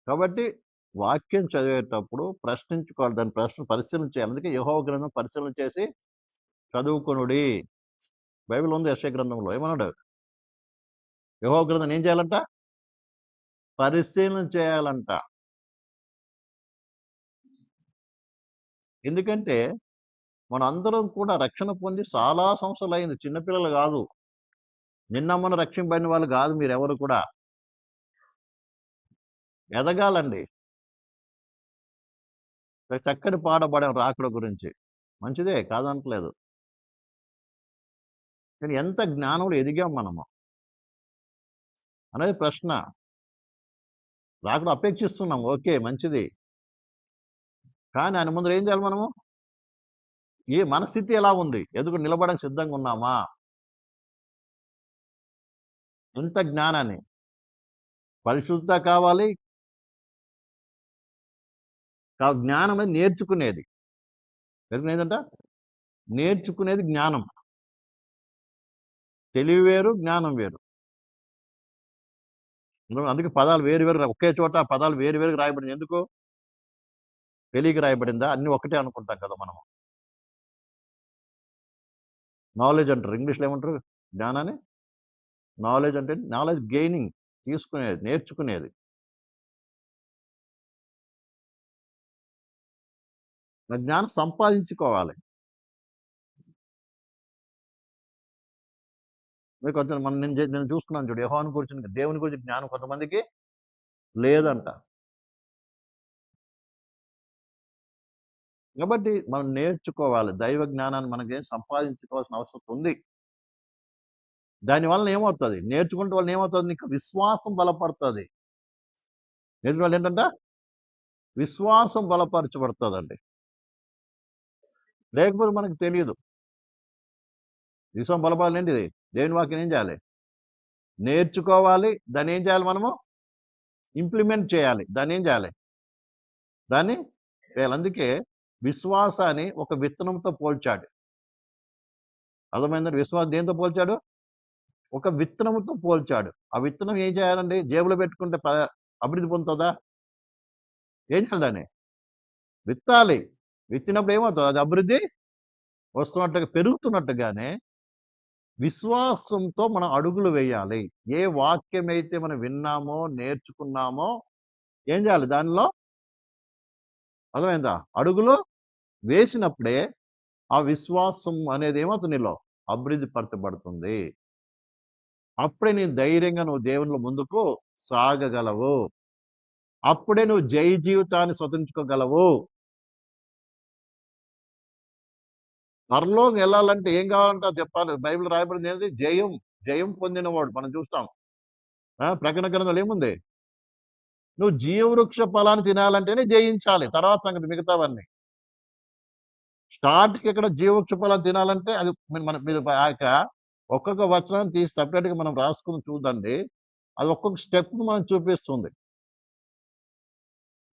కాబట్టి వాక్యం చదివేటప్పుడు ప్రశ్నించుకోవాలి, దాని పరిశీలన చేయాలి. అందుకే యెహోవా గ్రంథం పరిశీలన చేసి చదువుకొనుడి. బైబిల్ ఉంది యెషయా గ్రంథంలో ఏమన్నాడు? యెహోవా గ్రంథం ఏం చేయాలంట? పరిశీలన చేయాలంట. ఎందుకంటే మనందరం కూడా రక్షణ పొంది చాలా సంవత్సరాలు అయింది, చిన్నపిల్లలు కాదు, నిన్న మొన్న రక్షింపబడిన వాళ్ళు కాదు మీరెవరు కూడా. ఎదగాలండి. చక్కటి పాడబడాం రాకడ గురించి, మంచిదే కాదనట్లేదు. కానీ ఎంత జ్ఞానంలో ఎదిగాం మనము అనేది ప్రశ్న. రాకడ అపేక్షిస్తున్నాం, ఓకే మంచిది. కానీ ఆయన ముందర ఏం చేయాలి మనము? ఈ మన స్థితి ఎలా ఉంది? ఎదుగు నిలబడడానికి సిద్ధంగా ఉన్నామా? ఇంత జ్ఞానాన్ని, పరిశుద్ధత కావాలి, జ్ఞానం అనేది నేర్చుకునేది. ఏంటంట? నేర్చుకునేది జ్ఞానం. తెలివి వేరు, జ్ఞానం వేరు. అందుకే పదాలు వేరు వేరు, ఒకే చోట పదాలు వేరు వేరుగా రాయబడింది. ఎందుకు? తెలియక రాయబడిందా? అన్ని ఒకటే అనుకుంటాం కదా మనము. నాలెడ్జ్ అంటారు, ఇంగ్లీష్లో ఏమంటారు జ్ఞానాన్ని? నాలెడ్జ్ అంటే నాలెడ్జ్ గెయినింగ్, తీసుకునేది, నేర్చుకునేది. జ్ఞానం సంపాదించుకోవాలి. మీకు కొంచెం నేను చూసుకున్నాను చూడు, యెహోవాను గురించి, దేవుని గురించి జ్ఞానం కొంతమందికి లేదంట. కాబట్టి మనం నేర్చుకోవాలి. దైవ జ్ఞానాన్ని మనకేం సంపాదించుకోవాల్సిన అవసరం ఉంది. దానివల్ల ఏమవుతుంది? నేర్చుకుంటే వల్ల ఏమవుతుంది? నీకు విశ్వాసం బలపడుతుంది. నేర్చుకున్న వాళ్ళు ఏంటంట? విశ్వాసం బలపరచబడుతుందండి. లేకపోతే మనకు తెలియదు. విశ్వాసం బలపడాలి ఏంటిది? దేవుని వాక్యం ఏం చేయాలి? నేర్చుకోవాలి. దాన్ని ఏం చేయాలి? మనము ఇంప్లిమెంట్ చేయాలి. దాన్ని ఏం చేయాలి? దాన్ని చేయాలి. అందుకే విశ్వాసాన్ని ఒక విత్తనంతో పోల్చాడు. అర్థమైందండి? విశ్వాసం దేంతో పోల్చాడు? ఒక విత్తనంతో పోల్చాడు. ఆ విత్తనం ఏం చేయాలండి? జేబులో పెట్టుకుంటే అభివృద్ధి పొందుతుందా? ఏం చేయాలి? దాన్ని విత్తాలి. విత్తినప్పుడు ఏమవుతుంది? అది అభివృద్ధి వస్తున్నట్టుగా, పెరుగుతున్నట్టుగానే విశ్వాసంతో మనం అడుగులు వేయాలి. ఏ వాక్యం అయితే మనం విన్నామో, నేర్చుకున్నామో ఏం చేయాలి? దానిలో అర్థమైందా? అడుగులు వేసినప్పుడే ఆ విశ్వాసం అనేది ఏమవుతుంది? నీలో అభివృద్ధి పరచబడుతుంది. అప్పుడే నీ ధైర్యంగా నువ్వు దేవునిలో ముందుకు సాగగలవు. అప్పుడే నువ్వు జయ జీవితాన్ని స్వతంత్రించుకోగలవు. పరలోకం వెళ్ళాలంటే ఏం కావాలంటే చెప్పాలి. బైబిల్ రాయబడింది ఏంటి? జయం. జయం పొందినవాడు మనం చూస్తాం. ప్రకటన గ్రంథంలో ఏముంది? నువ్వు జీవవృక్ష ఫలాన్ని తినాలంటేనే జయించాలి. తర్వాత సంగతి మిగతావన్నీ. స్టార్ట్కి ఇక్కడ జీవవృక్ష ఫలాన్ని తినాలంటే అది మీరు ఒక్కొక్క వచనం తీసి సపరేట్గా మనం రాసుకుని చూడండి. అది ఒక్కొక్క స్టెప్ మనం చూపిస్తుంది.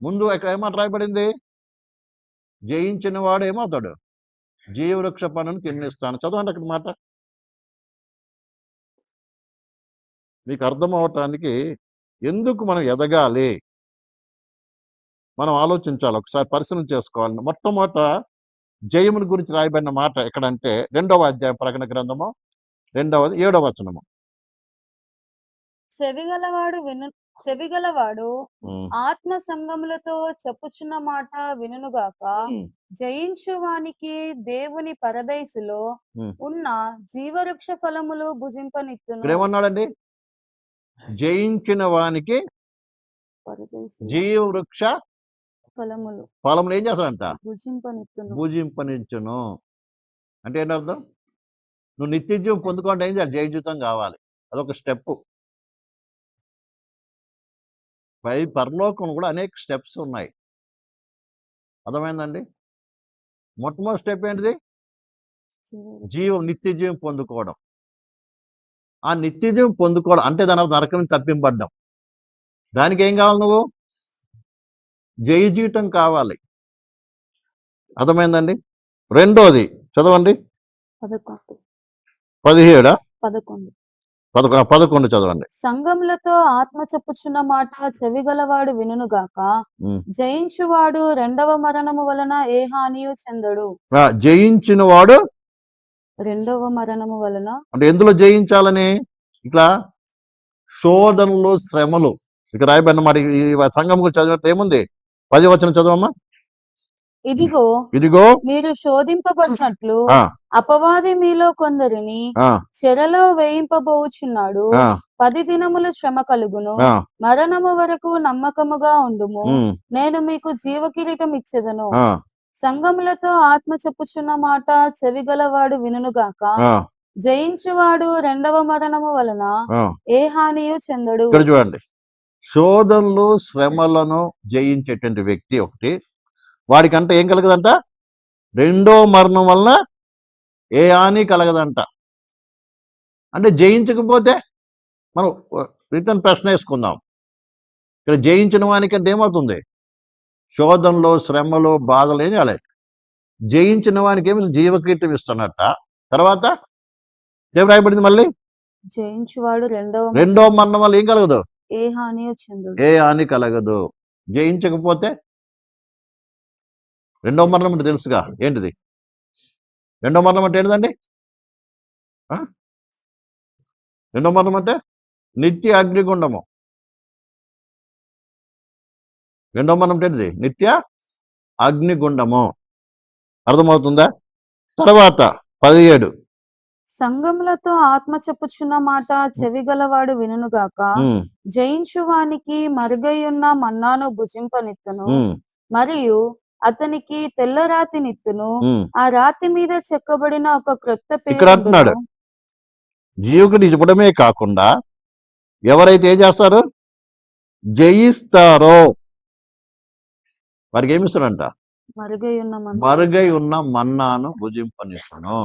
ముందు ఇక్కడ ఏమాట రాయబడింది? జయించిన వాడు ఏమవుతాడు? జీవవృక్ష ఫలాన్ని తినిస్తాను. చదవండి అక్కడ మాట. మీకు అర్థం అవటానికి ఎందుకు మనం ఎదగాలి మనం ఆలోచించాలి, ఒకసారి పరిశీలన చేసుకోవాలి. మొట్టమొదట జయముని గురించి రాయబడిన మాట ఎక్కడంటే 2వ అధ్యాయం ప్రకటన గ్రంథము 2వ 7వ వచనము. చెవిగలవాడు ఆత్మ సంగములతో చెప్పుచున్న మాట వినుగాక. జయించు వానికి దేవుని పరదైసులో ఉన్న జీవవృక్ష ఫలములు భుజింపనిత్తును. ఏమన్నాడండి? జయించిన వానికి జీవవృక్ష ఫలములు ఏం చేస్తాడంట? భుజింపనిచ్చును. అంటే ఏంటి అర్థం? నువ్వు నిత్య జీవం పొందుకోండి, ఏం చేయాలి? జయ జీవితం కావాలి. అదొక స్టెప్. పరలోకం కూడా అనేక స్టెప్స్ ఉన్నాయి. అర్థమైందండి? మొట్టమొదటి స్టెప్ ఏంటిది? నిత్య జీవం పొందుకోవడం. ఆ నిత్య జీవం పొందుకోవడం అంటే దాని అర్థం నరకం తప్పింపడ్డం. దానికి ఏం కావాలి? నువ్వు జయ జీవితం కావాలి. అర్థమైందండి? రెండోది చదవండి. 11 11 చదవండి. సంఘములతో ఆత్మ చెప్పుచున్న మాట చెవిగలవాడు వినుగాక. జయించువాడు రెండవ మరణము వలన ఏ హానియు చెందడు. జయించిన వాడు రెండవ మరణము వలన అంటే ఎందులో జయించాలని? ఇట్లా శోధనలు, శ్రమలు. ఇక రాయబడిన మాట ఈ సంఘం గురించి చదివినట్టు ఏముంది? 10వ వచనం చదవమ్మా. ఇదిగో మీరు శోధింపబడినట్లు అపవాది మీలో కొందరిని చెరలో వేయింపబోచున్నాడు. 10 దినములు శ్రమ కలుగును. మరణము వరకు నమ్మకముగా ఉండుము. నేను మీకు జీవ కిరీటం ఇచ్చేదను. సంఘములతో ఆత్మ చెప్పుచున్న మాట చెవిగలవాడు వినుగాక. జయించువాడు రెండవ మరణము వలన ఏ హానియు చెందడు. ఇక్కడ చూడండి, శోధనలు, శ్రమలను జయించేటువంటి వ్యక్తి ఒకటి, వాడికంటే ఏం కలగదంట? రెండో మరణం వలన ఏ హాని కలగదంట. అంటే జయించకపోతే మనం రిటర్న్ ప్రశ్న వేసుకుందాం. ఇక్కడ జయించిన వానికంటే ఏమవుతుంది? శోధనలో, శ్రమలో, బాధలు ఏం కాలేదు. జయించిన వానికి ఏమి జీవకీర్తం ఇస్తున్నట్ట. తర్వాత ఏం రాయబడింది మళ్ళీ? జయించువాడు రెండో మరణం వల్ల ఏం కలగదు? ఏ హాని కలగదు. జయించకపోతే రెండో మరణం అంటే తెలుసుగా ఏంటిది? రెండో మరణం అంటే ఏంటిదండి? రెండో మరణం అంటే నిత్య అగ్నిగుండము. రెండో మరణం అంటే ఏంటిది? నిత్య అగ్నిగుండము. అర్థమవుతుందా? తర్వాత 17 సంఘములతో ఆత్మ చెప్పుచున్న మాట చెవిగలవాడు వినుగాక. జయించువానికి మరుగైయున్న మన్నాను భుజింపనిత్తును, మరియు అతనికి తెల్ల రాతినిత్తును. ఆ రాతి మీద చెక్కబడిన ఒక క్రొత్త పేరు అంటున్నాడు. జీవుకుడు ఇవ్వడమే కాకుండా ఎవరైతే ఏం చేస్తారో జయిస్తారో వారికి ఏమిస్తాడంట? మరుగై ఉన్న మన్నాను భుజింపనిస్తాను.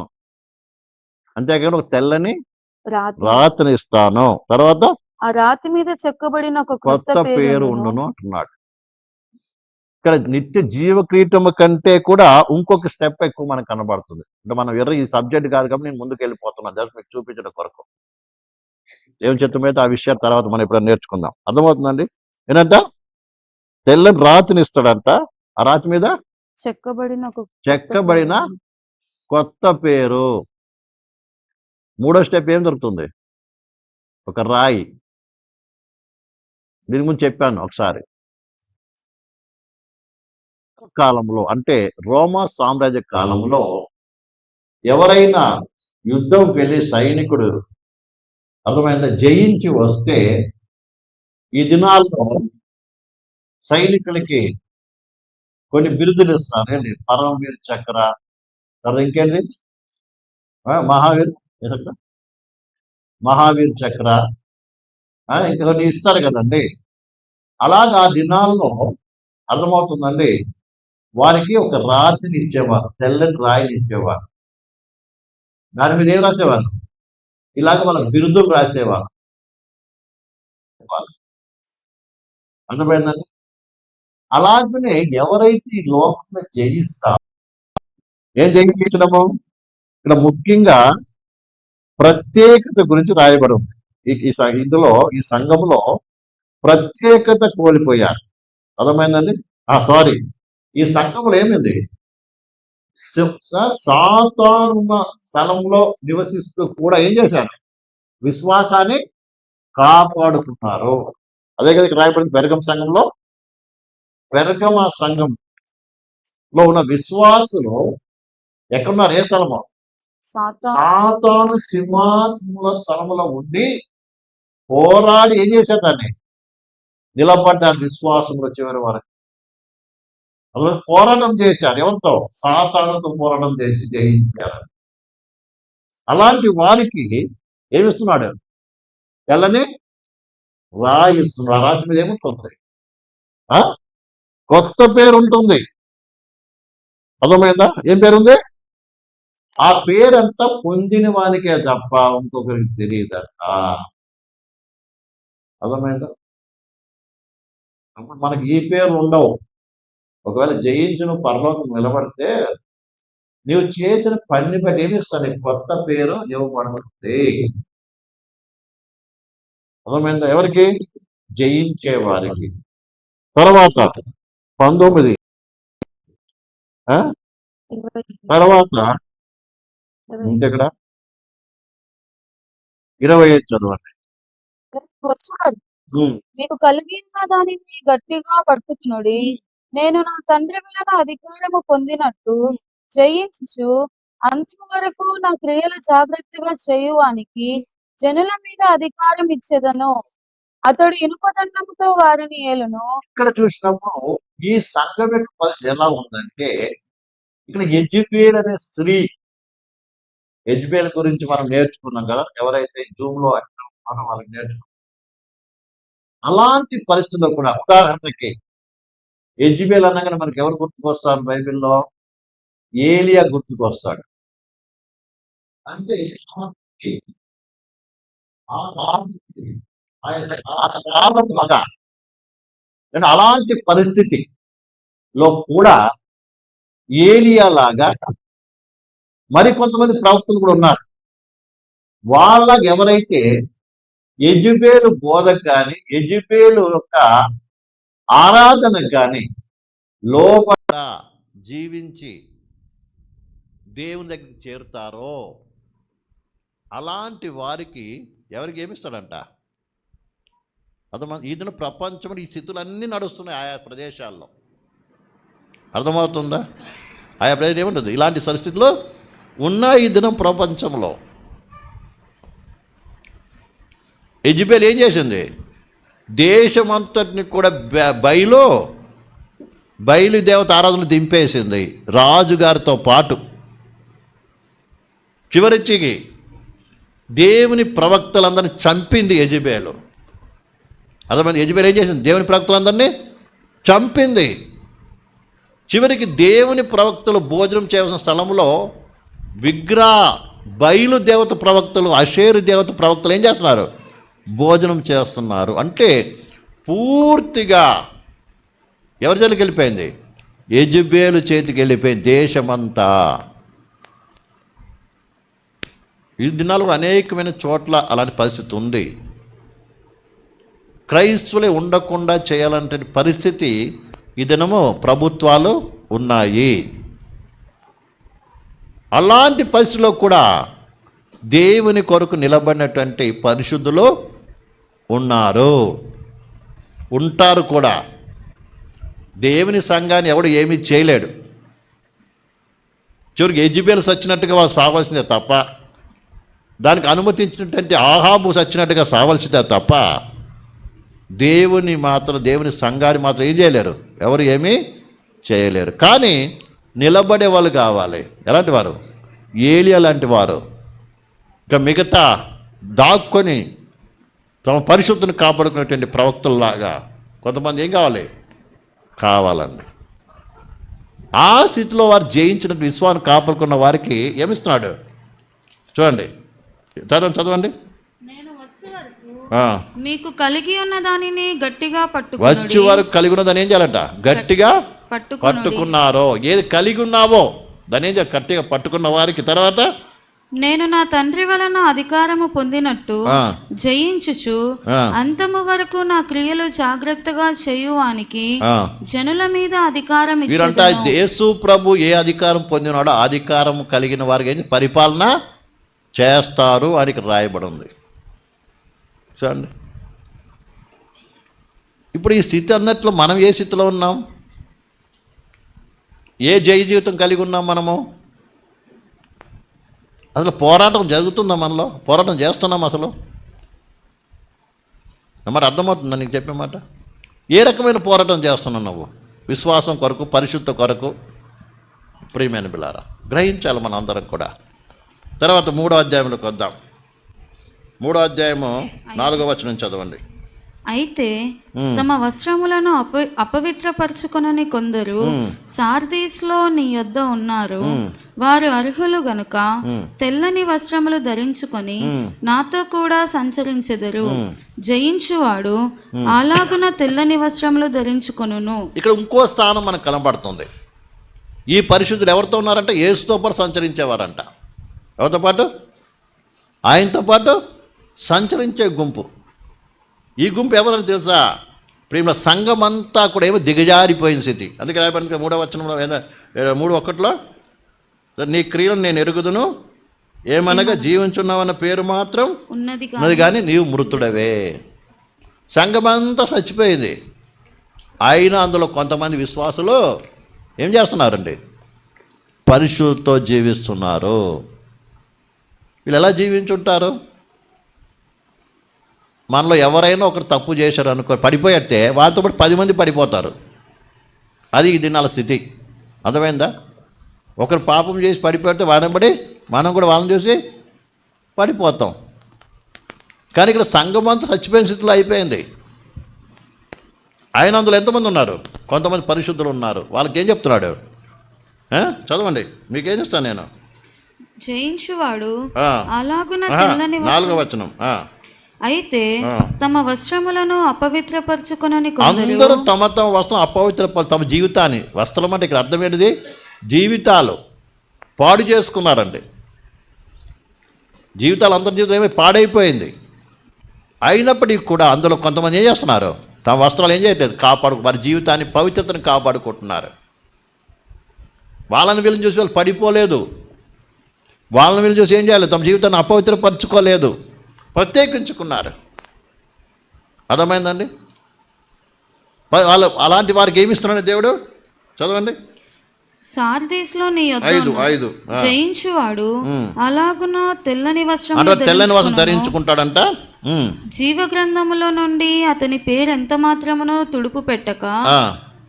అంతేకాదు ఒక తెల్లని రాతిని ఇస్తాను. తర్వాత ఆ రాతి మీద చెక్కబడిన ఒక కొత్త పేరు ఉండును అంటున్నాడు. ఇక్కడ నిత్య జీవ క్రీటము కంటే కూడా ఇంకొక స్టెప్ ఎక్కువ మనకు కనబడుతుంది. అంటే మనం ఈ సబ్జెక్ట్ కాదు కాబట్టి నేను ముందుకు వెళ్ళిపోతున్నాను, జస్ట్ మీకు చూపించడం కొరకు. ఏం చెప్తామైతే ఆ విషయాల తర్వాత మనం ఇప్పుడు నేర్చుకుందాం. అర్థమవుతుందండి? ఏంటంట? తెల్లని రాతిని ఇస్తాడంట. ఆ రాతి మీద చెక్కబడిన కొత్త పేరు. మూడో స్టెప్ ఏం దొరుకుతుంది? ఒక రాయి. దీని గురించి చెప్పాను ఒకసారి. కాలంలో అంటే రోమా సామ్రాజ్య కాలంలో ఎవరైనా యుద్ధం వెళ్ళి సైనికుడు అర్థమైందా జయించి వస్తే ఈ దినాల్లో సైనికులకి కొన్ని బిరుదులు ఇస్తారు. ఏంటి? పరమవీర్ చక్ర, తర్వాత ఇంకేంటి? మహావీర్ చక్ర, ఇంకా కొన్ని ఇస్తారు కదండి. అలాగా ఆ దినాల్లో అర్థమవుతుందండి, వారికి ఒక రాతిని ఇచ్చేవారు, తెల్లని రాయిని ఇచ్చేవారు. దాని మీద ఏం రాసేవారు? ఇలాగ వాళ్ళ బిరుదులు రాసేవారు. అర్థమైందండి? అలాగనే ఎవరైతే ఈ లోకంలో జయిస్తారో, ఏం జయించడము? ఇక్కడ ముఖ్యంగా ప్రత్యేకత గురించి రాయబడి ఉంది. ఇందులో ఈ సంఘంలో ప్రత్యేకత కోల్పోయారు. అర్థమైందండి? సారీ, ఈ సంఘంలో ఏమింది? సాధారణ స్థలంలో నివసిస్తూ కూడా ఏం చేశారు? విశ్వాసాన్ని కాపాడుతున్నారు. అదే కదా ఇక్కడ రాయబడింది. పెరగం సంఘంలో, పెరగమ సంఘంలో ఉన్న విశ్వాసులు ఎక్కడున్నారు? ఏ స్థలము? సాతాను సింహాసముల స్థలములో ఉండి పోరాడి ఏం చేశారు? దాన్ని నిలబడ్డారు. విశ్వాసంలో చివరి వరకు పోరాటం చేశారు. ఎవరితో? సాతానుతో పోరాటం చేసి జయించారు. అలాంటి వారికి ఏమిస్తున్నాడు? తెల్లని రాయి ఇస్తున్నాడు. రాతి మీద ఏముంటుంది? కొత్త పేరు ఉంటుంది. అర్థమైందా? ఏం పేరుంది? ఆ పేరంతా పొందిన వానికే తప్ప ఇంకొకరికి తెలియదట. అర్థమైందా? మనకి ఈ పేర్లు ఉండవు. ఒకవేళ జయించి నువ్వు పరలోకం నిలబడితే నువ్వు చేసిన పని బట్టి ఏమి ఇస్తాను? కొత్త పేరు ఇవ్వబడుతుంది. అర్థమైందా? ఎవరికి? జయించే వారికి. తర్వాత 19 ఆ? తర్వాత ఇంకెక్కడ 25 చదవండి. వచ్చువాడు ఉమ్. మీకు కలిగిన దానిని గట్టిగా పట్టుకునుడి. నేను నా తండ్రి వలన అధికారము పొందినట్టు జయించు అంతము వరకు నా క్రియలు జాగ్రత్తగా చేయువానికి జనుల మీద అధికారం ఇచ్చేదను. అతడు ఇనుపదండముతో వారిని ఏలును. ఇక్కడ చూసినప్పుడు ఈ సంఘం యొక్క పరిస్థితి ఎలా ఉందంటే, ఇక్కడ యెజబెల్ అనే స్త్రీ, యెజబెల్ గురించి మనం నేర్చుకున్నాం కదా, ఎవరైతే జూమ్ లో మనం వాళ్ళకి నేర్చుకున్నాం. అలాంటి పరిస్థితుల్లో కూడా ఉదాహరణకి యెజబెల్ అనగానే మనకి ఎవరు గుర్తుకొస్తారు బైబిల్లో? ఏలియా గుర్తుకొస్తాడు. అంటే అలాంటి పరిస్థితిలో కూడా ఏలియా లాగా మరికొంతమంది ప్రవక్తలు కూడా ఉన్నారు. వాళ్ళకి ఎవరైతే యెజబెలు బోధకు కానీ యెజబెలు యొక్క ఆరాధనకు కానీ లోపల జీవించి దేవుని దగ్గరికి చేరుతారో అలాంటి వారికి ఎవరికి ఏమిస్తాడంట? అర్థమవుతుంది. ఈ దిన ప్రపంచంలో ఈ స్థితులన్నీ నడుస్తున్నాయి ఆయా ప్రదేశాల్లో. అర్థమవుతుందా? ఆయా ప్రదేశం ఏముంటుంది, ఇలాంటి పరిస్థితులు ఉన్నాయి ఈ దినం ప్రపంచంలో. యెజబెల్ ఏం చేసింది? దేశమంతటిని కూడా బయలు దేవత ఆరాధనలు దింపేసింది రాజుగారితో పాటు. చివరికి దేవుని ప్రవక్తలందరినీ చంపింది యెజబెలు. అర్థమైంది? యెజబెల్ ఏం చేసింది? దేవుని ప్రవక్తలందరినీ చంపింది. చివరికి దేవుని ప్రవక్తలు భోజనం చేయవలసిన స్థలంలో బయలు దేవత ప్రవక్తలు, అషేరు దేవత ప్రవక్తలు ఏం చేస్తున్నారు? భోజనం చేస్తున్నారు. అంటే పూర్తిగా ఎవరి చేతికి వెళ్ళిపోయింది? యెజబెలు చేతికి వెళ్ళిపోయింది దేశమంతా. ఈ దినాల్లో అనేకమైన చోట్ల అలాంటి పరిస్థితి ఉంది. క్రైస్తవులే ఉండకుండా చేయాలంటే పరిస్థితి ఈ దినము ప్రభుత్వాలు ఉన్నాయి. అలాంటి పరిస్థితిలో కూడా దేవుని కొరకు నిలబడినటువంటి పరిశుద్ధులు ఉన్నారు, ఉంటారు కూడా. దేవుని సంఘాన్ని ఎవడు ఏమీ చేయలేడు. చివరికి యెజబెలు సచ్చినట్టుగా వాళ్ళు సావాల్సిందే తప్ప, దానికి అనుమతించినటువంటి ఆహాబు సచ్చినట్టుగా సావాల్సిందే తప్ప, దేవుని సంఘాన్ని మాత్రం ఏం చేయలేరు, ఎవరు ఏమీ చేయలేరు. కానీ నిలబడే వాళ్ళు కావాలి. ఎలాంటి వారు? ఏలియా లాంటి వారు. ఇక మిగతా దాక్కొని తమ పరిశుద్ధిని కాపాడుకునేటువంటి ప్రవక్తల్లాగా కొంతమంది ఏం కావాలండి. ఆ స్థితిలో వారు జయించిన విశ్వాన్ని కాపాడుకున్న వారికి ఏమిస్తున్నాడు చూడండి. చదవండి. నేను వచ్చే వరకు మీకు కలిగి ఉన్న దానిని గట్టిగా వచ్చే వరకు కలిగి ఉన్న దాన్ని ఏం చేయాలంట? గట్టిగా పట్టుకున్నారో. ఏది కలిగి ఉన్నావో దాన్ని ఏం చేయాలి? గట్టిగా పట్టుకున్న వారికి తర్వాత నేను నా తండ్రి వలన అధికారము పొందినట్టు జయించుచు అంతము వరకు నా క్రియలు జాగ్రత్తగా చేయువానికి జనుల మీద అధికారం ఇచ్చేదను. యేసు ప్రభు ఏ అధికారం పొందినాడో అధికారం కలిగిన వారికి పరిపాలన చేస్తారు అని రాయబడి ఉంది. చూడండి, ఇప్పుడు ఈ స్థితి అన్నట్లు మనం ఏ స్థితిలో ఉన్నాం? ఏ జయ జీవితం కలిగి ఉన్నాం మనము? అసలు పోరాటం జరుగుతుందా మనలో? పోరాటం చేస్తున్నాం అసలు? మరి అర్థమవుతుందా నీకు చెప్పే మాట? ఏ రకమైన పోరాటం చేస్తున్నావు నువ్వు? విశ్వాసం కొరకు, పరిశుద్ధ కొరకు. ప్రియమైన బిడ్డలారా, గ్రహించాలి మనం అందరం కూడా. తర్వాత 3వ అధ్యాయంలోకి వద్దాం. 3వ అధ్యాయము 4వ వచనం చదవండి. అయితే తమ వస్త్రములను అపవిత్రపరచుకొనని కొందరు సార్దీస్లో నీ యొద్ద ఉన్నారు. వారు అర్హులు గనుక తెల్లని వస్త్రములు ధరించుకొని నాతో కూడా సంచరించెదరు. జయించువాడు అలాగున తెల్లని వస్త్రములు ధరించుకొనును. ఇక్కడ ఇంకో స్థానం మనకు కనబడుతుంది. ఈ పరిశుద్ధులు ఎవరితో ఉన్నారంటే యేసుతో పాటు సంచరించేవారంట. ఎవరితో పాటు? ఆయనతో పాటు సంచరించే గుంపు. ఈ గుంపు ఎవరని తెలుసా? ప్రేమ సంఘం అంతా కూడా ఏమో దిగజారిపోయిన స్థితి. అందుకే రాయబడింది 3వ వచనంలో 3:1 నీ క్రియలను నేను ఎరుగుదును, ఏమనగా జీవించున్నావన్న పేరు మాత్రం ఉన్నది కానీ నీవు మృతుడవే. సంఘమంతా చచ్చిపోయింది. అయినా అందులో కొంతమంది విశ్వాసులు ఏం చేస్తున్నారండి? పరిశుద్ధతో జీవిస్తున్నారు. వీళ్ళు ఎలా జీవించుంటారు? మనలో ఎవరైనా ఒకరు తప్పు చేశారు అనుకో, పడిపోయితే వాళ్ళతో పాటు 10 మంది పడిపోతారు. అది ఇది వాళ్ళ స్థితి. అర్థమైందా? ఒకరు పాపం చేసి పడిపోతే వాడబడి మనం కూడా వాళ్ళని చూసి పడిపోతాం. కానీ ఇక్కడ సంఘం అంతా చచ్చిపోయిన స్థితిలో అయిపోయింది. ఆయన అందులో ఎంతమంది ఉన్నారు? కొంతమంది పరిశుద్ధులు ఉన్నారు. వాళ్ళకి ఏం చెప్తున్నాడు? చదవండి, మీకేం ఇస్తాను నేను. జయించువాడు 4వ వచనం. అయితే తమ వస్త్రములను అపవిత్రపరచుకొనని అందరూ తమ వస్త్రం తమ జీవితాన్ని, వస్త్రం అంటే ఇక్కడ అర్థం ఏంటిది? జీవితాలు పాడు చేసుకున్నారండి. జీవితాలు అందరి జీవితం ఏమీ పాడైపోయింది. అయినప్పటికీ కూడా అందులో కొంతమంది ఏం చేస్తున్నారు? తమ వస్త్రాలు ఏం చేయట్లేదు, వారి జీవితాన్ని, పవిత్రతను కాపాడుకుంటున్నారు. వాళ్ళని వీళ్ళని చూసి వాళ్ళు పడిపోలేదు. వాళ్ళని వీళ్ళు చూసి ఏం చేయాలి? తమ జీవితాన్ని అపవిత్రపరచుకోలేదు, ప్రత్యేకించుకున్నారు. అర్థమైందండి? వాళ్ళు అలాంటి వారికి ఏమి ఇస్తున్నాడు దేవుడు? చదవండి. సార్దీస్లో నీ యొద్ద జయించువాడు అలాగున తెల్లని వస్త్రం ధరించుకుంటాడంట. జీవ గ్రంథములో నుండి అతని పేరు ఎంత మాత్రమునో తుడుపు పెట్టక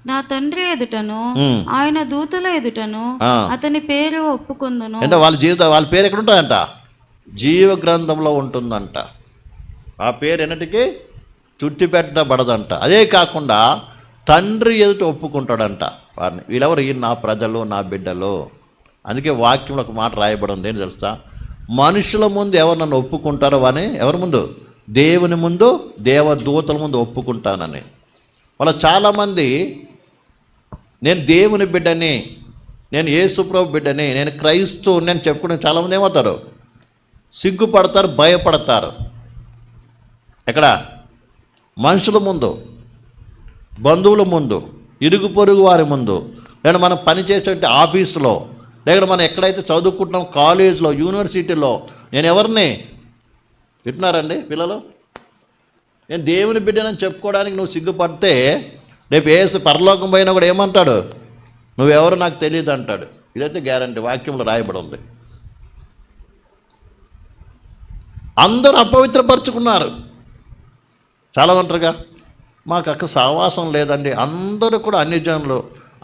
నా తండ్రి ఎదుటను ఆయన దూతల ఎదుటను అతని పేరు ఒప్పుకుందును. అంటే వాళ్ళ జీవితం, వాళ్ళ పేరు ఎక్కడ ఉంటుందంట? జీవ గ్రంథంలో ఉంటుందంట. ఆ పేరు ఎన్నటికీ చుట్టిపెట్టబడదంట. అదే కాకుండా తండ్రి ఎదుట ఒప్పుకుంటాడంట వారిని. వీళ్ళెవరు? ఈ నా ప్రజలు, నా బిడ్డలు. అందుకే వాక్యంలో ఒక మాట రాయబడి ఉంది, ఏంటి తెలుసా? మనుషుల ముందు ఎవరు నన్ను ఒప్పుకుంటారో అని, ఎవరి ముందు? దేవుని ముందు, దేవదూతల ముందు ఒప్పుకుంటానని. వాళ్ళ చాలామంది నేను దేవుని బిడ్డని, నేను యేసుప్రభు బిడ్డని, నేను క్రైస్తవుని అని చెప్పుకునే చాలామంది ఏమవుతారు? సిగ్గుపడతారు, భయపడతారు. ఎక్కడ? మనుషుల ముందు, బంధువుల ముందు, ఇరుగు పొరుగు వారి ముందు, లేదా మనం పనిచేసే ఆఫీసులో, లేదా మనం ఎక్కడైతే చదువుకుంటున్నాం, కాలేజ్లో, యూనివర్సిటీలో, నేను ఎవరిని వింటున్నారండి పిల్లలు? నేను దేవుని బిడ్డనని చెప్పుకోవడానికి నువ్వు సిగ్గుపడితే రేపు పరలోకం పోయినా కూడా ఏమంటాడు? నువ్వెవరు నాకు తెలియదు అంటాడు. ఇదైతే గ్యారంటీ, వాక్యంలో రాయబడి ఉంది. అందరూ అపవిత్రపరుచుకున్నారు. చాలా ఉంటారుగా, మాకు అక్కడ సహవాసం లేదండి, అందరూ కూడా అన్ని జనులు,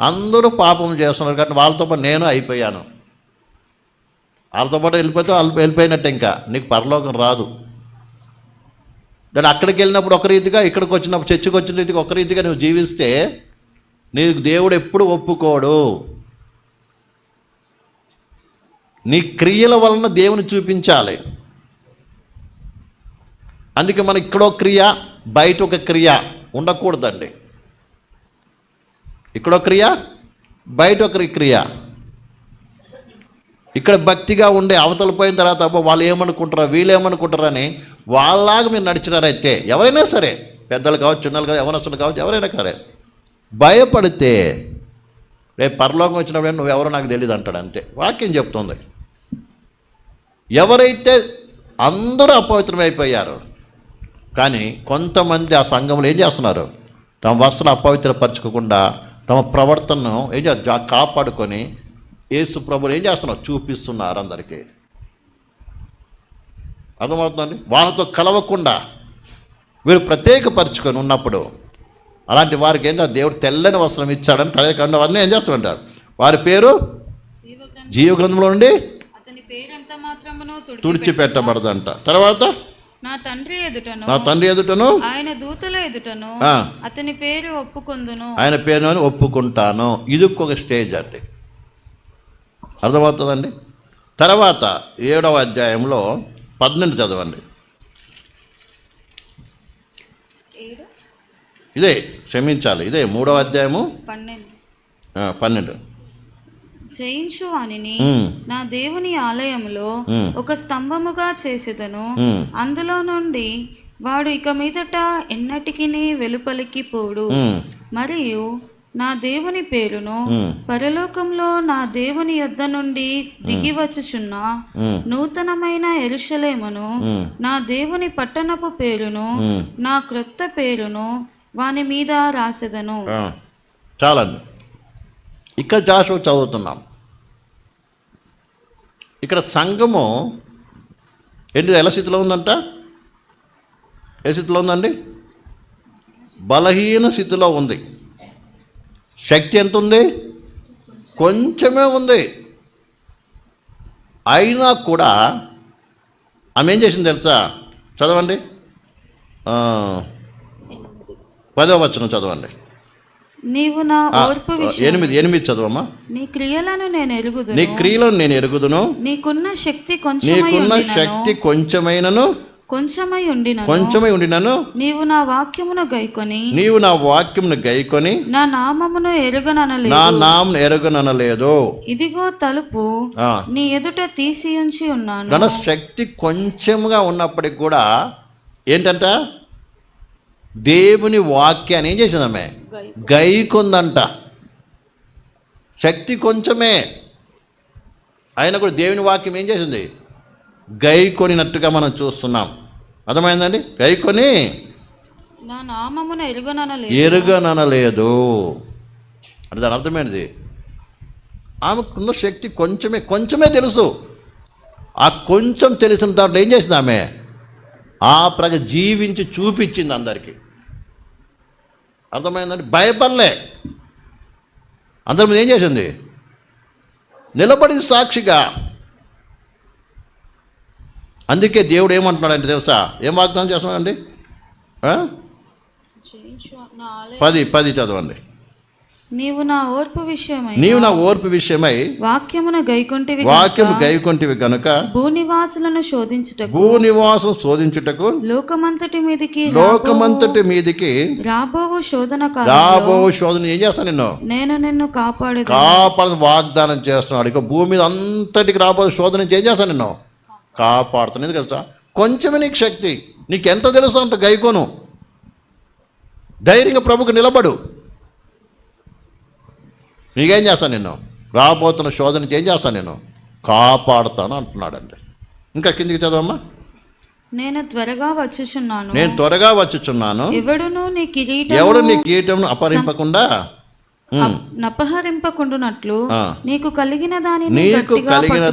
అందరూ పాపం చేస్తున్నారు కానీ వాళ్ళతో పాటు నేను అయిపోయాను. వాళ్ళతో పాటు వెళ్ళిపోతే వాళ్ళు వెళ్ళిపోయినట్టే, ఇంకా నీకు పరలోకం రాదు. కానీ అక్కడికి వెళ్ళినప్పుడు ఒక రీతిగా, ఇక్కడికి వచ్చినప్పుడు, చర్చికి వచ్చిన రీతిగా ఒక రీతిగా నువ్వు జీవిస్తే నీకు దేవుడు ఎప్పుడు ఒప్పుకోడు. నీ క్రియల వలన దేవుని చూపించాలి. అందుకే మన ఇక్కడో క్రియ, బయట ఒక క్రియ ఉండకూడదండి. ఇక్కడో క్రియ, బయట ఒక క్రియ. ఇక్కడ భక్తిగా ఉండే అవతల పోయిన తర్వాత అబ్బా వాళ్ళు ఏమనుకుంటారా, వీళ్ళు ఏమనుకుంటారని వాళ్ళలాగా మీరు నడిచినారైతే, ఎవరైనా సరే, పెద్దలు కావచ్చు, చిన్నలు కావచ్చు, యవనస్తులు కావచ్చు, ఎవరైనా సరే, భయపడితే రేపు పరలోకం వచ్చినప్పుడు నువ్వెవరో నాకు తెలియదు అంటాడు. అంతే వాక్యం చెప్తుంది. ఎవరైతే అందరూ అపవిత్రమైపోయారు, కానీ కొంతమంది ఆ సంఘంలో ఏం చేస్తున్నారు? తమ వస్త్రం అపవిత్రపరచుకోకుండా తమ ప్రవర్తనను కాపాడుకొని యేసు ప్రభువుని ఏం చేస్తున్నారు? చూపిస్తున్నారు అందరికీ. అర్థమవుతుందండి? వాళ్ళతో కలవకుండా వీరు ప్రత్యేకపరచుకొని ఉన్నప్పుడు అలాంటి వారికి ఏంటో దేవుడు తెల్లని వస్త్రం ఇచ్చాడని తలకండ వారిని ఏం చేస్తుంటారు? వారి పేరు జీవగ్రంథంలో నుండి తుడిచిపెట్టబడదంట. తర్వాత నా తండ్రి ఎదుటను ఆయన దూతల ఎదుటను అతని పేరు ఒప్పుకొందును, ఆయన పేరుని ఒప్పుకుంటాను. ఇది ఒక స్టేజ్ అండి. అర్థమవుతుందండి? తర్వాత 7వ అధ్యాయంలో 12 చదవండి. ఇదే క్షమించాలి, ఇదే 3వ అధ్యాయము 12. జయించు వానిని నా దేవుని ఆలయంలో ఒక స్తంభముగా చేసేదను, అందులో నుండి వాడు ఇక మీదట ఎన్నటికి వెలుపలికి పోడు. మరియు నా దేవుని పేరును పరలోకంలో నా దేవుని యొద్ద నుండి దిగివచ్చుచున్న నూతనమైన యెరూషలేమును, నా దేవుని పట్టణపు పేరును, నా క్రొత్త పేరును వాని మీద రాసెదను. చాలండి. ఇక్కడ జాషువా చదువుతున్నాం. ఇక్కడ సంఘము ఎలా స్థితిలో ఉందంట? ఏ స్థితిలో ఉందండి? బలహీన స్థితిలో ఉంది. శక్తి ఎంత ఉంది? కొంచెమే ఉంది. అయినా కూడా ఆమె ఏం చేసింది తెలుసా? చదవండి, 10వ వచనం చదవండి. నీవు నా ఓర్పు 8 చదవమ్మా. నీ క్రియలను నేను ఎరుగుదును. నీ క్రియలను నేను ఎరుగుదును. నీకున్న శక్తి కొంచెమైనను కొంచెమై ఉండినను నీవు నా వాక్యమును గైకొని నా నామమును ఎరుగననలేదు. ఇదిగో తలుపు నీ ఎదుట తీసి ఉంచి ఉన్నాను. మన శక్తి కొంచెంగా ఉన్నప్పటికి కూడా ఏంటంట? దేవుని వాక్యాన్ని ఏం చేసిందమ్మే? గైకొందంట. శక్తి కొంచెమే అయినా కూడా దేవుని వాక్యం ఏం చేసింది? గైకొనినట్టుగా మనం చూస్తున్నాం. అర్థమైందండి? గైకొని నా నామమును ఎరుగననలేదు అంటే దాని అర్థమైనది, ఆమెకున్న శక్తి కొంచెమే తెలుసు. ఆ కొంచెం తెలిసిన దాంట్లో ఏం చేసింది ఆమె? ఆ ప్రగ జీవించి చూపించింది అందరికీ. అర్థమైందండి? భయపడలే. అందరి మీద ఏం చేసింది? నిలబడి సాక్షిగా. అందుకే దేవుడు ఏమంటున్నాడంటే తెలుసా? ఏం వాగ్దానం చేస్తున్నాడండి? 10 చదవండి. నీవు నా ఓర్పు విషయమై వాక్యమును గైకొంటివి గనుక భూనివాసం శోధించుటకు లోకమంతటి మీదికి రాబోవు శోధన ఏం చేస్తాను? నిన్ను కాపాడు వాగ్దానం చేస్తున్నాడు. ఇక భూమి మీద అంతటికి రాబోయే శోధన నుంచి ఏం చేస్తాను? నిన్ను కాపాడుతుంది. ఎందుకు తెలుసా? కొంచెమే నీకు శక్తి. నీకెంత తెలుసు అంత గైకోను. ధైర్యంగా ప్రభుకు నిలబడు. నీకేం చేస్తాను? నిన్ను రాబోతున్న శోధన నుంచి ఏం చేస్తాను? నేను కాపాడుతాను అంటున్నాడండి. ఇంకా కిందికి చదవమ్మా. నేను త్వరగా వచ్చుచున్నాను. ఎవడు నీ కిరీటం అపహరింపకుండా నపహరింపకుండునట్లు నీకు కలిగిన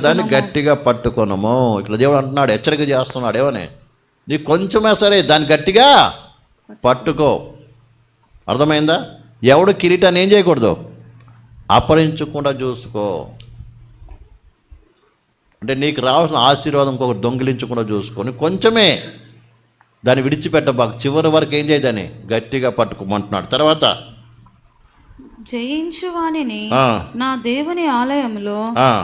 దాన్ని గట్టిగా పట్టుకొనము. ఇట్లా దేవుడు అంటున్నాడు, హెచ్చరిక చేస్తున్నాడు. ఏమని? నీకు కొంచెమే సరే దాన్ని గట్టిగా పట్టుకో. అర్థమైందా? ఎవడు కిరీటాన్ని ఏం చేయకూడదు? అపహరించకుండా చూసుకో. అంటే నీకు రావాల్సిన ఆశీర్వాదం ఇంకొకటి దొంగిలించకుండా చూసుకొని కొంచెమే దాన్ని విడిచిపెట్టబాకు. చివరి వరకు ఏం చేయదని గట్టిగా పట్టుకోమంటున్నాడు. తర్వాత జయించు వానిని నా దేవుని ఆలయంలో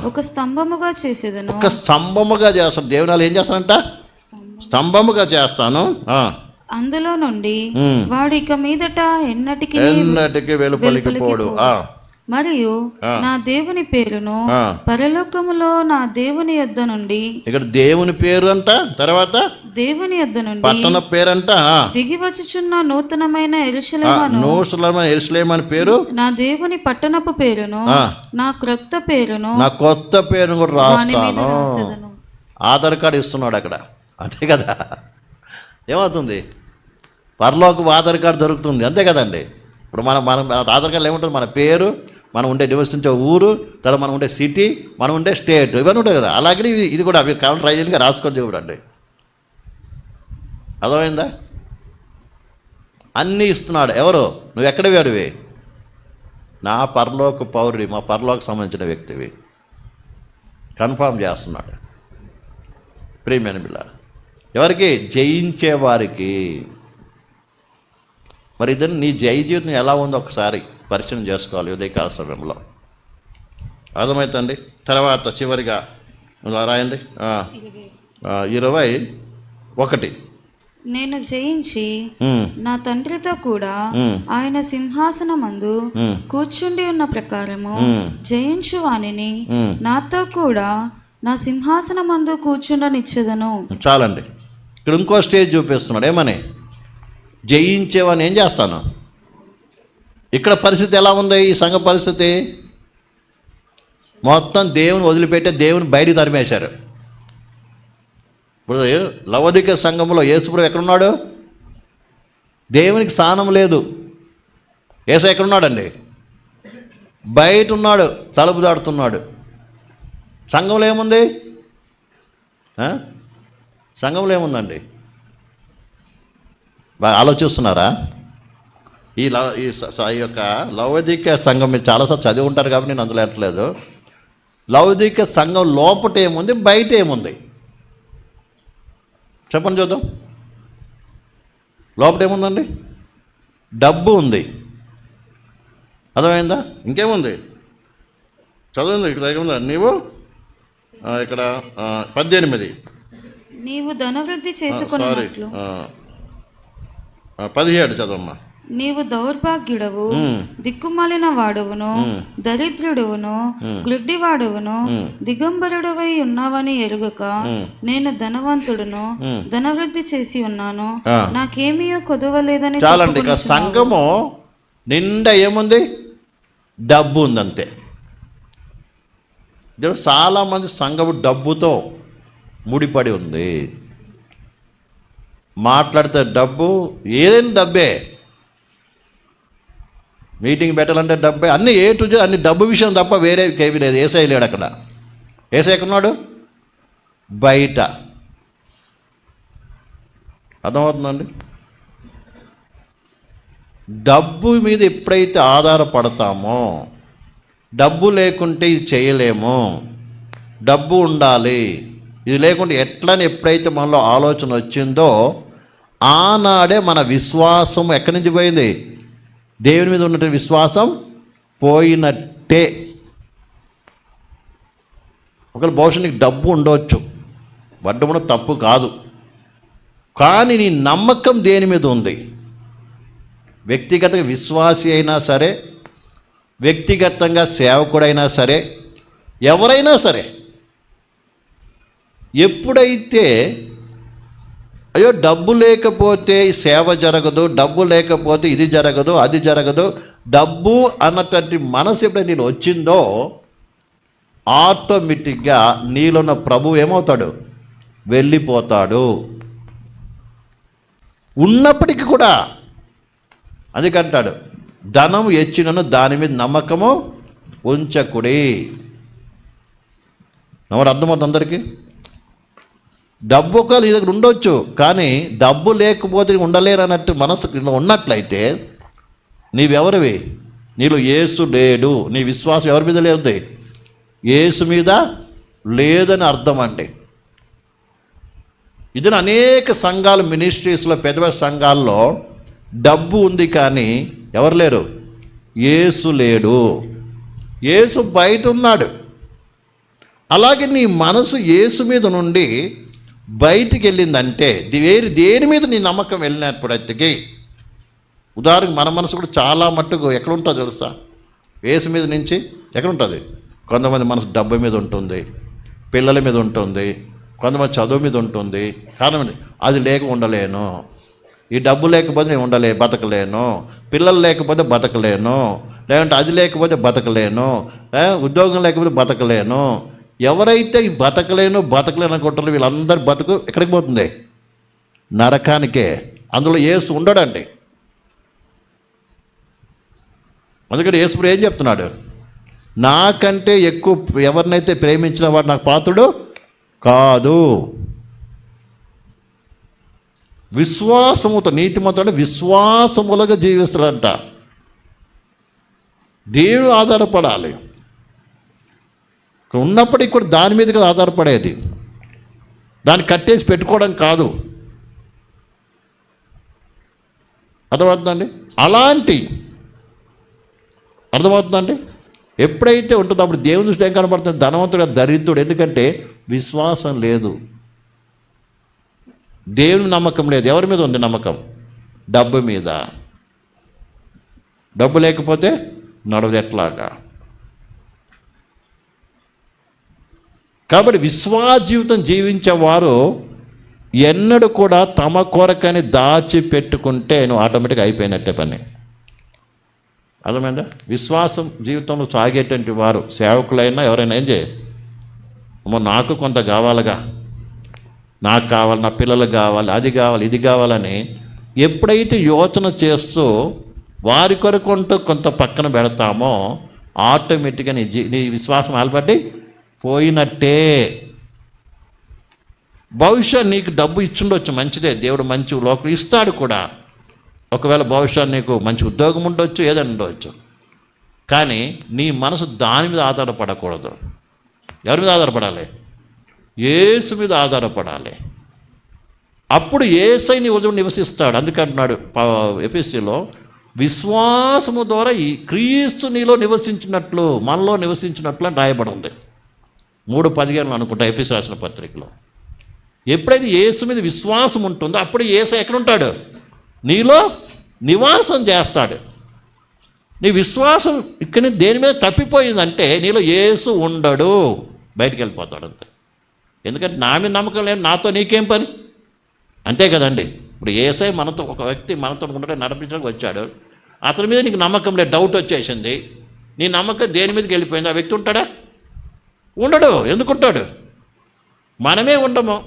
ఒక స్తంభముగా చేసేదను. ఒక స్తంభముగా చేస్తాను. దేవుని ఏం చేస్తానంట? స్తంభముగా చేస్తాను. అందులో నుండి వాడు ఇక మీదట ఎన్నటికి వెలుపలికి పోడు. మరియు నా దేవుని పేరును పరలోకములో నా దేవుని యొద్ద నుండి, ఇక్కడ దేవుని పేరు అంట, తర్వాత దేవుని యొద్ద నుండి పట్టణ పేరంట, దిగి వచ్చుచున్న నూతనమైన యెరూషలేము అని పేరు, నా దేవుని పట్టణపు పేరును, నా క్రొత్త పేరును కూడా రాస్తాను. ఆధార్ కార్డు ఇస్తున్నాడు అక్కడ, అంతే కదా? ఏమవుతుంది? పరలోకపు ఆధార్ కార్డు దొరుకుతుంది, అంతే కదండి? ఇప్పుడు మనం ఆధార్ కార్డులో ఏముంటుంది? మన పేరు, మనం ఉండే నివసించే ఊరు, తర్వాత మనం ఉండే సిటీ, మనం ఉండే స్టేట్, ఇవన్నీ ఉంటాయి కదా. అలాగే ఇది కూడా మీరు కావాలి ట్రైన్గా రాసుకొని చూడండి. అర్థమైందా? అన్నీ ఇస్తున్నాడు. ఎవరు? నువ్వు ఎక్కడ వేడివి? నా పరలోక పౌరుడి, మా పరలోకి సంబంధించిన వ్యక్తివి. కన్ఫర్మ్ చేస్తున్నాడు. ప్రియమైన బిడ్డలారా, ఎవరికి? జయించే వారికి. మరి ఇద్దరు నీ జయ జీవితం ఎలా ఉందో ఒకసారి పరిశీలన చేసుకోవాలి ఉదయకాల సమయంలో. అర్థమవుతుంది. తర్వాత చివరిగా రాయండి 21. నేను జయించి నా తండ్రితో కూడా ఆయన సింహాసనమందు కూర్చుండి ఉన్న ప్రకారము జయించు వానిని నాతో కూడా నా సింహాసనమందు కూర్చుండనిచ్చేదను. చాలండి. ఇక్కడ ఇంకో స్టేజ్ చూపిస్తున్నాడు. ఏమని? జయించేవాడిని ఏం చేస్తాను. ఇక్కడ పరిస్థితి ఎలా ఉంది? ఈ సంఘ పరిస్థితి మొత్తం దేవుని వదిలిపెట్టే దేవుని బయటికి తరిమేశారు. ఇప్పుడు లవోదిక సంఘంలో యేసుప్రభు ఎక్కడున్నాడు? దేవునికి స్థానం లేదు. యేసు ఎక్కడున్నాడండి? బయట ఉన్నాడు, తలుపు దాడుతున్నాడు. సంఘంలో ఏముంది? సంఘంలో ఏముందండి? బాగా ఆలోచిస్తున్నారా? ఈ యొక్క లౌకిక సంఘం మీరు చాలాసార్లు చదివి ఉంటారు కాబట్టి నేను అందులో ఎట్టలేదు. లౌకిక సంఘం లోపట ఏముంది, బయట ఏముంది చెప్పండి చూద్దాం. లోపట ఏముందండి? డబ్బు ఉంది. అర్థమైందా? ఇంకేముంది? చదవండి. ఇక్కడ ఏముందా? నీవు ఇక్కడ 18 నీవు ధనవృద్ధి చేసుకున్నట్లు 17 చదవమ్మా. నీవు దౌర్భాగ్యుడవు, దిక్కుమాలిన వాడువును, దరిద్రుడువును, గ్రుడ్డివాడువును, దిగంబరుడవై ఉన్నావని ఎరుగక నేను ధనవంతుడును, ధనవృద్ధి చేసి ఉన్నాను, నాకేమీ కొదవలేదని. చాలండి. ఇక్కడ సంఘము నిండా ఏముంది? డబ్బు ఉందంతే. చాలామంది సంఘము డబ్బుతో ముడిపడి ఉంది. మాట్లాడితే డబ్బు, ఏదైనా డబ్బే. మీటింగ్ పెట్టాలంటే డబ్బే. అన్నీ ఏ టు జెడ్ అన్ని డబ్బు విషయం తప్ప వేరే కేవీ లేదు. ఏసై లేడు అక్కడ. ఏసై ఎక్కడున్నాడు? బయట. అర్థమవుతుందండి? డబ్బు మీద ఎప్పుడైతే ఆధారపడతామో, డబ్బు లేకుంటే ఇది చేయలేము, డబ్బు ఉండాలి, ఇది లేకుంటే ఎట్లని ఎప్పుడైతే మనలో ఆలోచన వచ్చిందో ఆనాడే మన విశ్వాసం ఎక్కడి నుంచి పోయింది? దేవుని మీద ఉన్నటువంటి విశ్వాసం పోయినట్టే. ఒకవేళ బహుశా నీకు డబ్బు ఉండవచ్చు, వడ్డమున తప్పు కాదు, కానీ నీ నమ్మకం దేని మీద ఉంది? వ్యక్తిగతంగా విశ్వాసి అయినా సరే, వ్యక్తిగతంగా సేవకుడైనా సరే, ఎవరైనా సరే, ఎప్పుడైతే అయ్యో డబ్బు లేకపోతే ఈ సేవ జరగదు, డబ్బు లేకపోతే ఇది జరగదు, అది జరగదు, డబ్బు అన్నటువంటి మనసు ఎప్పుడైతే నీలో వచ్చిందో ఆటోమేటిక్గా నీలో ఉన్న ప్రభు ఏమవుతాడు? వెళ్ళిపోతాడు. ఉన్నప్పటికీ కూడా అందుకంటాడు, ధనం ఎచ్చినను దాని మీద నమ్మకము ఉంచకుడి. నమ్మడు అర్థమవుతుంది అందరికీ? డబ్బు ఒకవేళ నీ దగ్గర ఉండొచ్చు, కానీ డబ్బు లేకపోతే ఉండలేరన్నట్టు మనసు ఉన్నట్లయితే నీవెవరివి? నీలో యేసు లేడు. నీ విశ్వాసం ఎవరి మీద లేదు? యేసు మీద లేదని అర్థం. అంటే ఇది అనేక సంఘాలు, మినిస్ట్రీస్లో, పెద్ద పెద్ద సంఘాల్లో డబ్బు ఉంది కానీ ఎవరు లేరు? యేసు లేడు. యేసు బయట ఉన్నాడు. అలాగే నీ మనసు యేసు మీద నుండి బయటికి వెళ్ళిందంటే దేని మీద నీ నమ్మకం వెళ్ళినప్పుడైతే, ఉదాహరణకు మన మనసు కూడా చాలా మట్టుకు ఎక్కడ ఉంటుందో తెలుసా? యేసు మీద నుంచి ఎక్కడ ఉంటుంది? కొంతమంది మనసు డబ్బు మీద ఉంటుంది, పిల్లల మీద ఉంటుంది, కొంతమంది చదువు మీద ఉంటుంది. కారణం అది లేక ఉండలేను, ఈ డబ్బు లేకపోతే నేను బతకలేను, పిల్లలు లేకపోతే బతకలేను, లేదంటే అది లేకపోతే బతకలేను, ఉద్యోగం లేకపోతే బతకలేను. ఎవరైతే ఈ బతకలేను అనుకుంటారో వీళ్ళందరి బతుకు ఎక్కడికి పోతుంది? నరకానికే. అందులో యేసు ఉండడండి. అందుకని యేసు ఏం చెప్తున్నాడు? నాకంటే ఎక్కువ ఎవరినైతే ప్రేమించిన వాడు నాకు పాత్రుడు కాదు. విశ్వాసముతో, నీతిమంతుడు విశ్వాసములుగా జీవిస్తాడంట. దేవుడు ఆధారపడాలి. ఉన్నప్పటికీ కూడా దాని మీద కదా ఆధారపడేది, దాన్ని కట్టేసి పెట్టుకోవడం కాదు. అర్థమవుతుందండి? అర్థమవుతుందండి? ఎప్పుడైతే ఉంటుందో అప్పుడు దేవుని దృష్టి ఏం కనబడుతుంది? ధనవంతుడు, దరిద్రుడు. ఎందుకంటే విశ్వాసం లేదు, దేవుని నమ్మకం లేదు. ఎవరి మీద ఉంది నమ్మకం? డబ్బు మీద. డబ్బు లేకపోతే నడవదు ఎట్లాగా. కాబట్టి విశ్వాస జీవితం జీవించేవారు ఎన్నడూ కూడా తమ కొరకని దాచిపెట్టుకుంటే నువ్వు ఆటోమేటిక్గా అయిపోయినట్టే పని. అర్థమైందా? విశ్వాసం జీవితంలో సాగేటువంటి వారు సేవకులైనా ఎవరైనా ఏం చేయ, అమ్మో నాకు కొంత కావాలిగా, నాకు కావాలి, నా పిల్లలకు కావాలి, అది కావాలి, ఇది కావాలని ఎప్పుడైతే యోచన చేస్తూ వారి కొరకు కొంత పక్కన పెడతామో ఆటోమేటిక్గా నీ విశ్వాసం ఆల్పట్టి పోయినట్టే. బహుశా నీకు డబ్బు ఇచ్చుండొచ్చు, మంచిదే, దేవుడు మంచి లోకం ఇస్తాడు కూడా. ఒకవేళ బహుశా నీకు మంచి ఉద్యోగం ఉండొచ్చు, ఏదైనా ఉండవచ్చు. కానీ నీ మనసు దాని మీద ఆధారపడకూడదు. ఎవరి మీద ఆధారపడాలి? యేసు మీద ఆధారపడాలి. అప్పుడు యేసై నీ హృదయం నివసిస్తాడు. అందుకంటున్నాడు ఎఫెసీలో, విశ్వాసము ద్వారా ఈ క్రీస్తు నీలో నివసించినట్లు, మనలో నివసించినట్లు అని రాయబడి ఉంది. 3:15 అనుకుంటా ఎఫెసీ రాసిన పత్రికలో. ఎప్పుడైతే యేసు మీద విశ్వాసం ఉంటుందో అప్పుడు యేసై ఎక్కడుంటాడు? నీలో నివాసం చేస్తాడు. నీ విశ్వాసం ఇక్కడ దేని మీద తప్పిపోయిందంటే నీలో యేసు ఉండడు, బయటికి వెళ్ళిపోతాడు అంతే. ఎందుకంటే నా మీద నమ్మకం లేదు, నాతో నీకేం పని, అంతే కదండి. ఇప్పుడు యేసై మనతో, ఒక వ్యక్తి మనతో ఉండడం నడిపించడానికి వచ్చాడు, అతని మీద నీకు నమ్మకం లేదు, డౌట్ వచ్చేసింది, నీ నమ్మకం దేని మీదకి వెళ్ళిపోయింది, ఆ వ్యక్తి ఉంటాడా? ఉండడు. ఎందుకుంటాడు? మనమే ఉండము.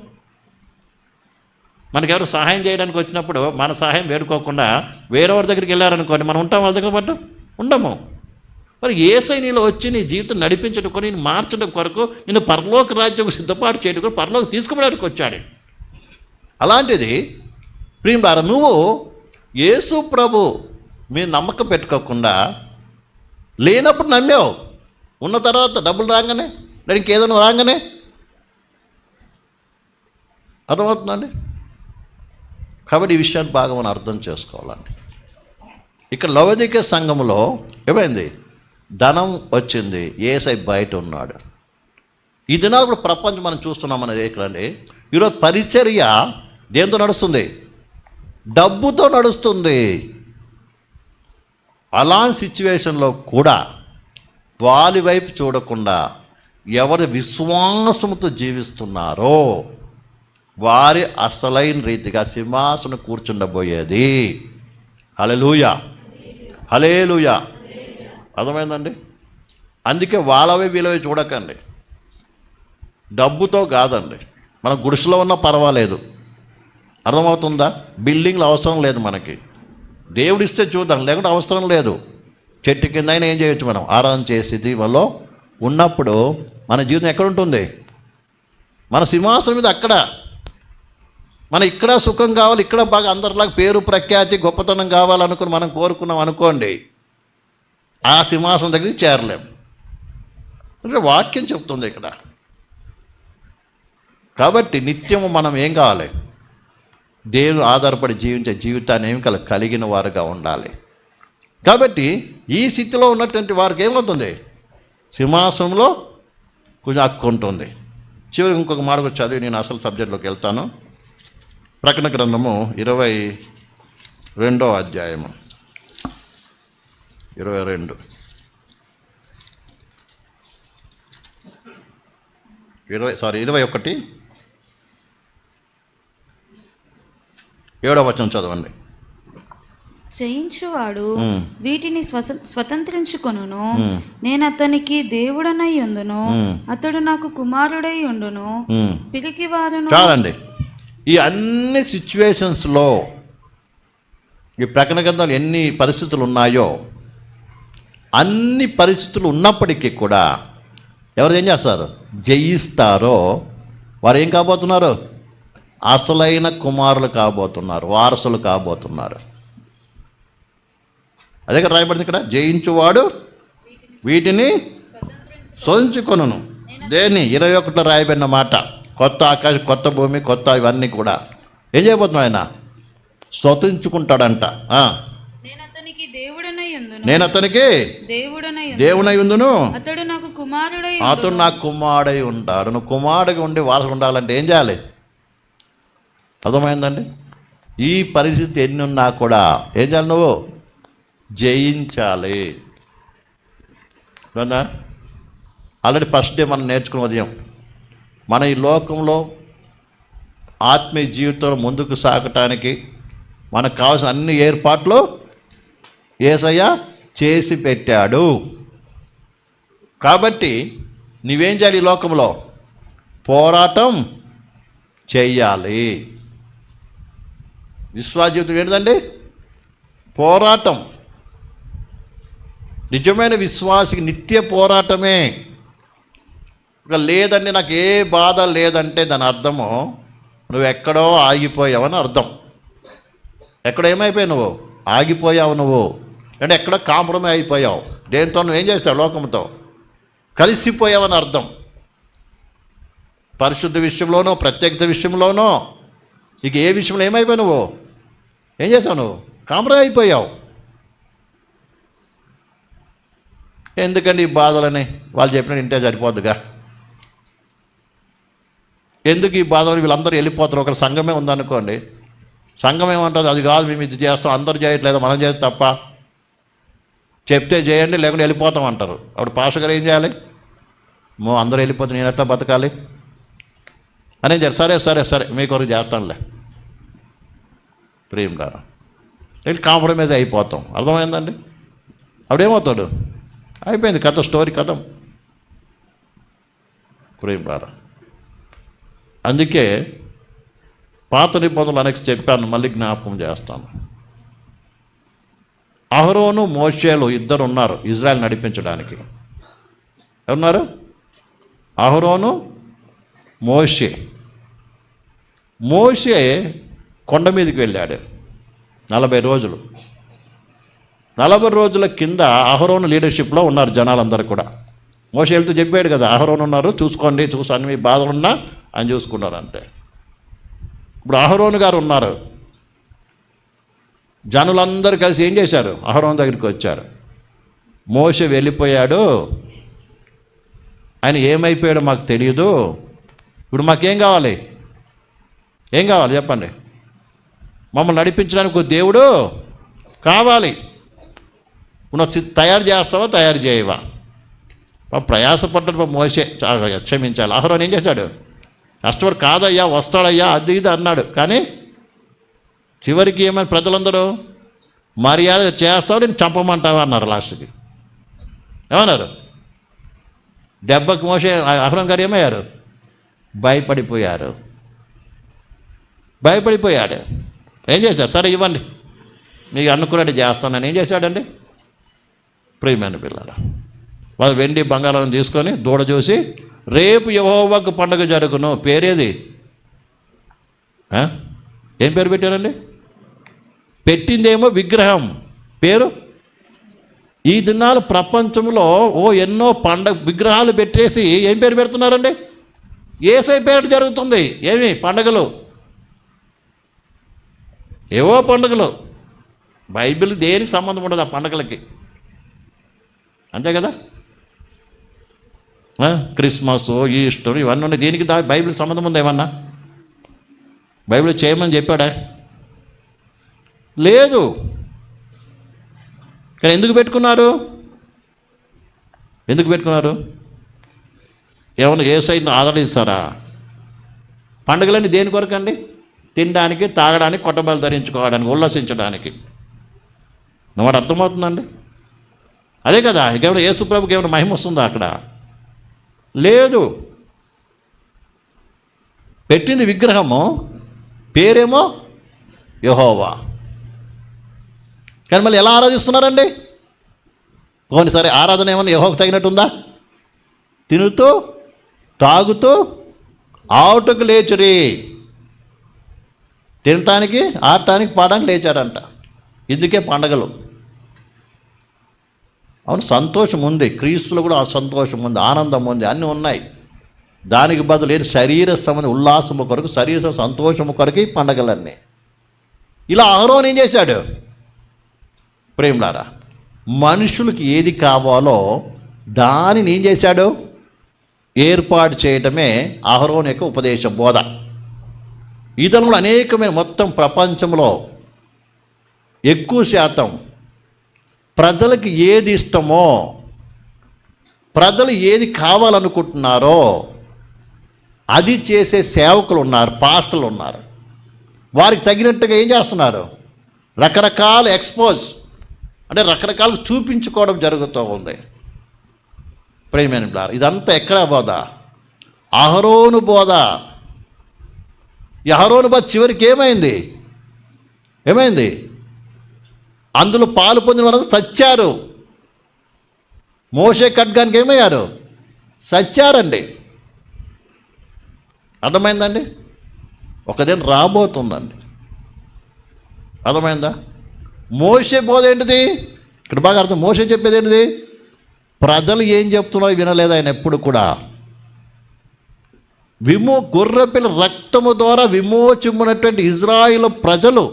మనకెవరు సహాయం చేయడానికి వచ్చినప్పుడు మన సహాయం వేడుకోకుండా వేరేవారి దగ్గరికి వెళ్ళారనుకోండి, మనం ఉంటాం వాళ్ళ దగ్గర పట్టు? ఉండము. మరి యేసై నీలో వచ్చి నీ జీవితం నడిపించడం కొని, నేను మార్చడం కొరకు, నేను పరలోక రాజ్యం సిద్ధపాటు చేయడం కొరకు, పరలోకి తీసుకుపోవడానికి వచ్చాడు. అలాంటిది ప్రియులారా, నువ్వు యేసు ప్రభు మీద నమ్మకం పెట్టుకోకుండా లేనప్పుడు నమ్మావు, ఉన్న తర్వాత డబ్బులు రాగానే, లేదా ఇంకేదైనా రాగానే, అర్థమవుతుందండి? కాబట్టి ఈ విషయాన్ని బాగా మనం అర్థం చేసుకోవాలండి. ఇక్కడ లవోదికీయ సంఘములో ఏమైంది? ధనం వచ్చింది, యేసై బయట ఉన్నాడు. ఈ దినాలు కూడా ప్రపంచం మనం చూస్తున్నాం అనేది ఎక్కడండి? ఈరోజు పరిచర్య దేంతో నడుస్తుంది? డబ్బుతో నడుస్తుంది. అలాంటి సిచ్యువేషన్లో కూడా వారి వైపు చూడకుండా ఎవరి విశ్వాసంతో జీవిస్తున్నారో వారి అసలైన రీతిగా సింహాసనం కూర్చుండబోయేది. హల్లెలూయా, హల్లెలూయా. అర్థమైందండి? అందుకే వాళ్ళవే వీళ్ళవే చూడకండి. డబ్బుతో కాదండి. మనం గుడిసెలో ఉన్నా పర్వాలేదు, అర్థమవుతుందా? బిల్డింగ్లు అవసరం లేదు మనకి. దేవుడిస్తే చూద్దాం, లేకుంటే అవసరం లేదు. చెట్టు కింద అయినా ఏం చేయొచ్చు, మనం ఆరాధన చేసి జీవంలో ఉన్నప్పుడు మన జీవితం ఎక్కడ ఉంటుంది? మన సింహాసనం మీద అక్కడ. మన ఇక్కడ సుఖం కావాలి, ఇక్కడ బాగా అందరిలాగా పేరు ప్రఖ్యాతి గొప్పతనం కావాలనుకుని మనం కోరుకున్నాం అనుకోండి, ఆ సింహాసనం దగ్గరికి చేరలేం. అంటే వాక్యం చెప్తుంది ఇక్కడ. కాబట్టి నిత్యము మనం ఏం కావాలి? దేవుడు ఆధారపడి జీవించే జీవితాన్ని ఏమి కలిగిన వారుగా ఉండాలి. కాబట్టి ఈ స్థితిలో ఉన్నటువంటి వారికి ఏమవుతుంది? సింహాసనంలో కొంచెం హక్కు ఉంటుంది. చివరికి ఇంకొక మాట కూడా చదివి నేను అసలు సబ్జెక్ట్లోకి వెళ్తాను. ప్రకటన గ్రంథము 22వ అధ్యాయము 21 7వ వచనం చదవండి. జయించువాడు వీటిని స్వతంత్రించుకొనును, నేను అతనికి దేవుడనై ఉండును, అతడు నాకు కుమారుడై ఉండును. పిరికి వారును. చాలండి. ఈ అన్ని సిచ్యువేషన్స్లో ఈ ప్రకటన గ్రంథంలో ఎన్ని పరిస్థితులు ఉన్నాయో, అన్ని పరిస్థితులు ఉన్నప్పటికీ కూడా ఎవరు ఏం చేస్తారు? జయిస్తారో వారు ఏం కాబోతున్నారు? అసలైన కుమారులు కాబోతున్నారు, వారసులు కాబోతున్నారు. అదే కదా రాయబడింది ఇక్కడ, జయించువాడు వీటిని స్వతంత్రించుకొనును. దేన్ని? 21లో రాయబడిన మాట. కొత్త ఆకాశం, కొత్త భూమి, కొత్త ఇవన్నీ కూడా ఏం చేయబోతున్నాడు? ఆయన స్వతంత్రించుకుంటాడంట. నేను అతనికి దేవుడనై ఉందును, అతడు నాకు కుమారుడై ఉంటాడు. నువ్వు కుమారుడిగా ఉండి వారసుడు ఉండాలంటే ఏం చేయాలి? అర్థమైందండి? ఈ పరిస్థితి ఎన్ని ఉన్నా కూడా ఏం చేయాలి? నువ్వు జయించాలి. ఆల్రెడీ ఫస్ట్ డే మనం నేర్చుకున్న ఉదయం, మన ఈ లోకంలో ఆత్మీయ జీవితంలో ముందుకు సాగటానికి మనకు కావాల్సిన అన్ని ఏర్పాట్లు యేసయ్య చేసి పెట్టాడు. కాబట్టి నువ్వేం చేయాలి? ఈ లోకంలో పోరాటం చెయ్యాలి. విశ్వాస జీవితం ఏంటండి? పోరాటం. నిజమైన విశ్వాసికి నిత్య పోరాటమే. ఇక లేదండి నాకు ఏ బాధ లేదంటే దాని అర్థము నువ్వు ఎక్కడో ఆగిపోయావని అర్థం. ఎక్కడ ఏమైపోయావు? నువ్వు ఆగిపోయావు. నువ్వు అంటే ఎక్కడో కాంప్రమైజ్ అయిపోయావు. దేంతో నువ్వేం చేస్తావు? లోకంతో కలిసిపోయావని అర్థం. పరిశుద్ధ విషయంలోనో ప్రత్యేకత విషయంలోనో ఇక ఏ విషయంలో ఏమైపోయావు? నువ్వు ఏం చేసావు? నువ్వు కాంప్రమైజ్ అయిపోయావు. ఎందుకండి ఈ బాధలని? వాళ్ళు చెప్పినట్టు ఇంటే సరిపోద్దుగా. ఎందుకు ఈ బాధలు? వీళ్ళందరూ వెళ్ళిపోతారు. ఒక సంఘమే ఉందనుకోండి, సంఘం ఏమంటుంది? అది కాదు, మేము ఇది చేస్తాం, అందరూ చేయట్లేదు, మనం చేస్తే తప్ప, చెప్తే చేయండి లేకుంటే వెళ్ళిపోతాం అంటారు. అప్పుడు పాస్టర్ గారు ఏం చేయాలి? అందరూ వెళ్ళిపోతే నేను ఎట్లా బతకాలి అని చెప్పి సరే సరే సరే మీ కొరకు చేస్తానులే ప్రేమరా వెళ్ళి కాంప్రమైజ్ అయిపోతాం. అర్థమైందండి? అప్పుడేమవుతాడు? అయిపోయింది కథ, స్టోరీ కథ. ప్రేమరా అందుకే పాత నిబంధనలు అనేక చెప్పాను, మళ్ళీ జ్ఞాపకం చేస్తాను. అహరోను మోషేలు ఇద్దరు ఉన్నారు ఇజ్రాయెల్ నడిపించడానికి. ఎవరున్నారు? అహరోను, మోషే. మోషే కొండ మీదకి వెళ్ళాడు 40 రోజులు. 40 రోజుల కింద అహరోను లీడర్షిప్లో ఉన్నారు జనాలందరూ కూడా. మోషే వెళ్తూ చెప్పాడు కదా, అహరోను ఉన్నారు చూసుకోండి, చూసాను మీ బాధలున్నా ఆయన చూసుకున్నారు అంటే. ఇప్పుడు అహరోను గారు ఉన్నారు. జనులందరూ కలిసి ఏం చేశారు? అహరోను దగ్గరికి వచ్చారు. మోషే వెళ్ళిపోయాడు, ఆయన ఏమైపోయాడో మాకు తెలియదు, ఇప్పుడు మాకేం కావాలి? ఏం కావాలి చెప్పండి? మమ్మల్ని నడిపించడానికి ఒక దేవుడు కావాలి. నువ్వు తయారు చేస్తావా తయారు చేయవా? ప్రయాసపడ్డాడు మోషే, క్షమించాలి. అహరోను ఏం చేశాడు? కష్టపడి కాదయ్యా వస్తాడయ్యా అది ఇది అన్నాడు. కానీ చివరికి ఏమైనా ప్రజలందరూ మర్యాద చేస్తావు నేను చంపమంటావా అన్నారు. లాస్ట్కి ఏమన్నారు? దెబ్బకి మోషే అహరోను గారు ఏమయ్యారు? భయపడిపోయారు. భయపడిపోయాడు. ఏం చేశారు? సరే ఇవ్వండి మీకు అనుకున్నట్టు చేస్తానని ఏం చేశాడండి? ప్రియమైన పిల్లలు, వాళ్ళు వెండి బంగారం తీసుకొని దూడ చూసి రేపు యెహోవాకు పండుగ జరుగును. పేరేది? ఏం పేరు పెట్టారండి? పెట్టిందేమో విగ్రహం పేరు. ఈ దినాలు ప్రపంచంలో ఎన్నో పండగ విగ్రహాలు పెట్టేసి ఏం పేరు పెడుతున్నారండి? యేసయ్య పేరు జరుగుతుంది. ఏమి పండుగలు? ఏవో పండుగలు. బైబిల్ దేనికి సంబంధం ఉండదు ఆ పండుగలకి, అంతే కదా? క్రిస్మస్, ఈస్టర్ ఇవన్నీ ఉన్నాయి. దీనికి బైబిల్కి సంబంధం ఉంది ఏమన్నా? బైబిల్ చేయమని చెప్పాడా? లేదు. కానీ ఎందుకు పెట్టుకున్నారు? ఎందుకు పెట్టుకున్నారు? ఏమన్నా యేసయ్యను ఆదరిస్తారా? పండుగలన్నీ దేని కొరకు అండి? తినడానికి, తాగడానికి, కొట్టబలు ధరించుకోవడానికి, ఉల్లాసించడానికి. నువ్వు అర్థమవుతుందండి? అదే కదా. ఇంకేమైనా యేసుప్రభుకి ఏమైనా మహిమ వస్తుందా అక్కడ? లేదు. పెట్టింది విగ్రహము, పేరేమో యెహోవా. కానీ మళ్ళీ ఎలా ఆరాధిస్తున్నారండి? సరే ఆరాధన ఏమన్నా యెహోవాకు తగినట్టుందా? తినుతూ తాగుతూ ఆవుటకు లేచురి. తినటానికి, ఆడటానికి, పాడడానికి లేచారంట. ఇందుకే పండగలు. అవును, సంతోషం ఉంది, క్రీస్తులో కూడా ఆ సంతోషం ఉంది, ఆనందం ఉంది, అన్నీ ఉన్నాయి. దానికి బదులు శరీర సంబంధ ఉల్లాసము కొరకు, శరీర సంతోషము కొరకు ఈ పండగలన్నీ. ఇలా అహరోను ఏం చేశాడు? ప్రేమలారా, మనుషులకి ఏది కావాలో దానిని ఏం చేశాడు? ఏర్పాటు చేయటమే అహరోను యొక్క ఉపదేశ బోధ. ఇతరులు అనేకమైన మొత్తం ప్రపంచంలో ఎక్కువ శాతం ప్రజలకు ఏది ఇష్టమో, ప్రజలు ఏది కావాలనుకుంటున్నారో అది చేసే సేవకులు ఉన్నారు, పాస్టర్లు ఉన్నారు. వారికి తగినట్టుగా ఏం చేస్తున్నారు? రకరకాల ఎక్స్పోజ్ అంటే రకరకాలు చూపించుకోవడం జరుగుతూ ఉంది. ప్రేమైన బిడ్డలారా, ఇదంతా ఎక్కడ బోధ? అహరోను బోధ. ఈ అహరోను బోధ చివరికి ఏమైంది? అందులో పాలు పొందిన వారు చచ్చారు. మోషే ఖడ్గానికి ఏమయ్యారు? చచ్చారండి. అర్థమైందండి? ఒకదేం రాబోతుందండి. అర్థమైందా? మోషే బోధ ఏంటిది? ఇక్కడ బాగా అర్థం. మోషే చెప్పేది ఏంటిది? ప్రజలు ఏం చెప్తున్నారో వినలేదు ఆయన ఎప్పుడు కూడా. గొర్రెపిల్ల రక్తము ద్వారా విమోచమునటువంటి ఇజ్రాయిల్ ప్రజలు,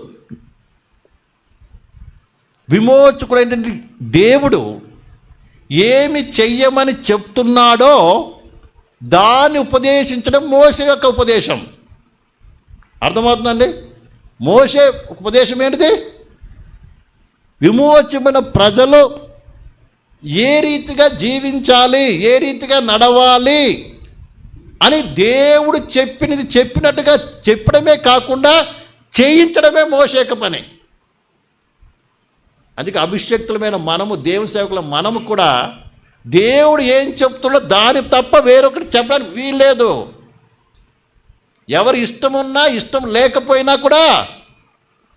విమోచకుడు ఏంటంటే దేవుడు ఏమి చెయ్యమని చెప్తున్నాడో దాన్ని ఉపదేశించడం మోషే యొక్క ఉపదేశం. అర్థమవుతుందండి? మోషే ఉపదేశం ఏంటిది? విమోచమైన ప్రజలు ఏ రీతిగా జీవించాలి, ఏ రీతిగా నడవాలి అని దేవుడు చెప్పినట్టుగా చెప్పడమే కాకుండా చేయించడమే మోషే యొక్క పని. అందుకే అభిషక్తులమైన మనము, దేవుని సేవకుల మనము కూడా దేవుడు ఏం చెప్తున్నా దాని తప్ప వేరొకటి చెప్పడానికి వీల్లేదు. ఎవరు ఇష్టమున్నా ఇష్టం లేకపోయినా కూడా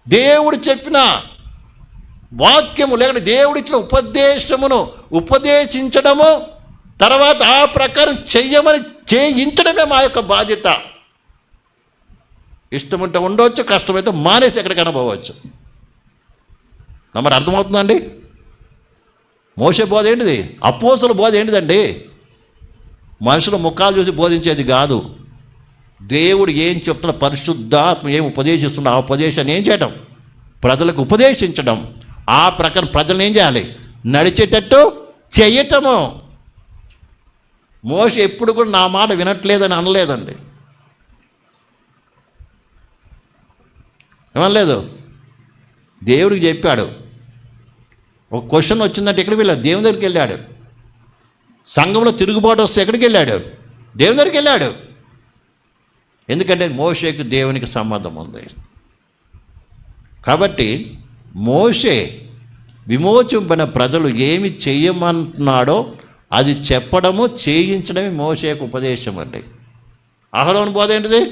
దేవుడు చెప్పిన వాక్యము లేకపోతే దేవుడు ఇచ్చిన ఉపదేశమును ఉపదేశించడము, తర్వాత ఆ ప్రకారం చెయ్యమని చేయించడమే మా యొక్క బాధ్యత. ఇష్టం ఉంటే ఉండవచ్చు, కష్టమైతే మానేసి ఎక్కడికైనా పోవచ్చు. మరి అర్థమవుతుందండి? మోషే బోధ ఏంటిది? అపోస్తలుల బోధ ఏంటిదండి? మనుషుల ముఖాలు చూసి బోధించేది కాదు. దేవుడు ఏం చెప్తున్న, పరిశుద్ధాత్మ ఏం ఉపదేశిస్తున్నా ఆ ఉపదేశాన్ని ఏం చేయడం? ప్రజలకు ఉపదేశించడం. ఆ ప్రకారం ప్రజలను ఏం చేయాలి? నడిచేటట్టు చేయటము. మోషే ఎప్పుడు కూడా నా మాట వినట్లేదని అనలేదండి. ఏమనలేదు. దేవుడికి చెప్పాడు. ఒక క్వశ్చన్ వచ్చిందంటే ఎక్కడికి వెళ్ళాడు? దేవుని దగ్గరికి వెళ్ళాడు. సంఘంలో తిరుగుబాటు వస్తే ఎక్కడికి వెళ్ళాడు? దేవుని దగ్గరికి వెళ్ళాడు. ఎందుకంటే మోషేకు దేవునికి సంబంధం ఉంది. కాబట్టి మోషే విమోచింపైన ప్రజలు ఏమి చెయ్యమంటున్నాడో అది చెప్పడము, చేయించడమే మోషేకు ఉపదేశం అండి. అహరోను బోధ ఏంటిది?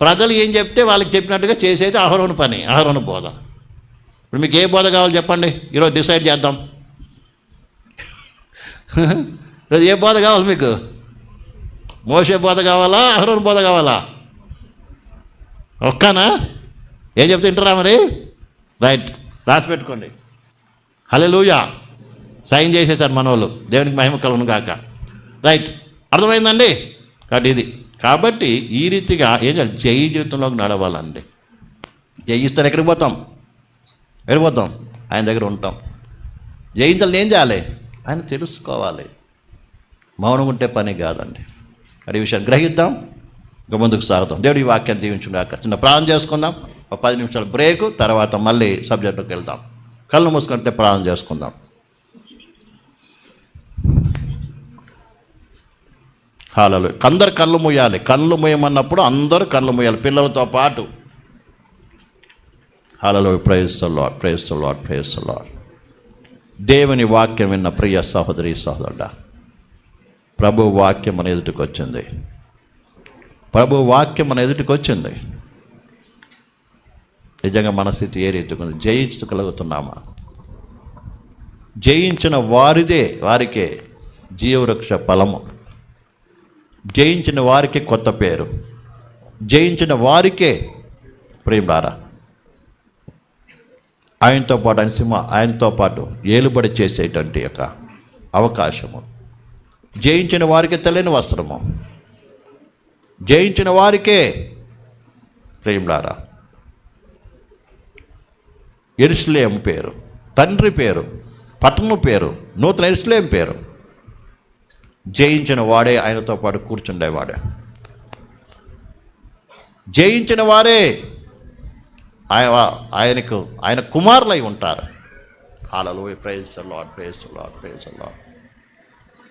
ప్రజలు ఏం చెప్తే వాళ్ళకి చెప్పినట్టుగా చేసేది అహరోను పని, అహరోను బోధ. ఇప్పుడు మీకు ఏ బోధ కావాలో చెప్పండి, ఈరోజు డిసైడ్ చేద్దాం. ఈరోజు ఏ బోధ కావాలి మీకు? మోషే బోధ కావాలా, అహరోను బోధ కావాలా? ఒక్కనా? ఏం చెప్తే వింటారా మరి? రైట్, రాసి పెట్టుకోండి. హల్లెలూయా. సైన్ చేసేసారు మన వాళ్ళు. దేవునికి మహిమ కలుగును గాక. రైట్, అర్థమైందండి? కాబట్టి ఈ రీతిగా ఏం చేయాలి? జయ జీవితంలోకి నడవాలండి. జయిస్తారు. ఎక్కడికి పోతాం? ఆయన దగ్గర ఉంటాం. జయించాలని ఏం చేయాలి? ఆయన తెలుసుకోవాలి. మౌనం ఉంటే పని కాదండి. అది విషయాన్ని గ్రహిద్దాం, ఇంకా ముందుకు సాగుతాం. దేవుడి ఈ వాక్యాన్ని దీవించుగాక. చిన్న ప్రార్థన చేసుకుందాం. ఒక 10 నిమిషాలు బ్రేకు, తర్వాత మళ్ళీ సబ్జెక్టుకి వెళ్దాం. కళ్ళు మూసుకుంటే ప్రార్థన చేసుకుందాం. హల్లెలూయా. అందరు కళ్ళు మూయాలి. కళ్ళు మూయమన్నప్పుడు అందరూ కళ్ళు మూయాలి, పిల్లలతో పాటు. Hallelujah. Praise the Lord, praise the Lord, praise the Lord. దేవుని వాక్యం విన్న ప్రియ సహోదరి సహోదరుడా, ప్రభు వాక్యం మన ఎదుటికి వచ్చింది. ప్రభు వాక్యం మన ఎదుటికి వచ్చింది. నిజంగా మన స్థితి ఏ రీతిగా జయించగలుగుతున్నామా? జయించిన వారికే జీవవృక్ష ఫలము. జయించిన వారికే కొత్త పేరు. జయించిన వారికే ప్రేమలారా ఆయనతో పాటు ఏలుబడి చేసేటువంటి యొక్క అవకాశము. జయించిన వారికి తెలియని వస్త్రము. జయించిన వారికే ప్రేమలారా యెరూషలేము పేరు, తండ్రి పేరు, పట్టణం పేరు, నూతన యెరూషలేము పేరు. జయించిన వాడే ఆయనతో పాటు కూర్చుండేవాడే. జయించిన వారే ఆయన కుమారులై ఉంటారు. Hallelujah. Praise the Lord, praise the Lord, praise the Lord.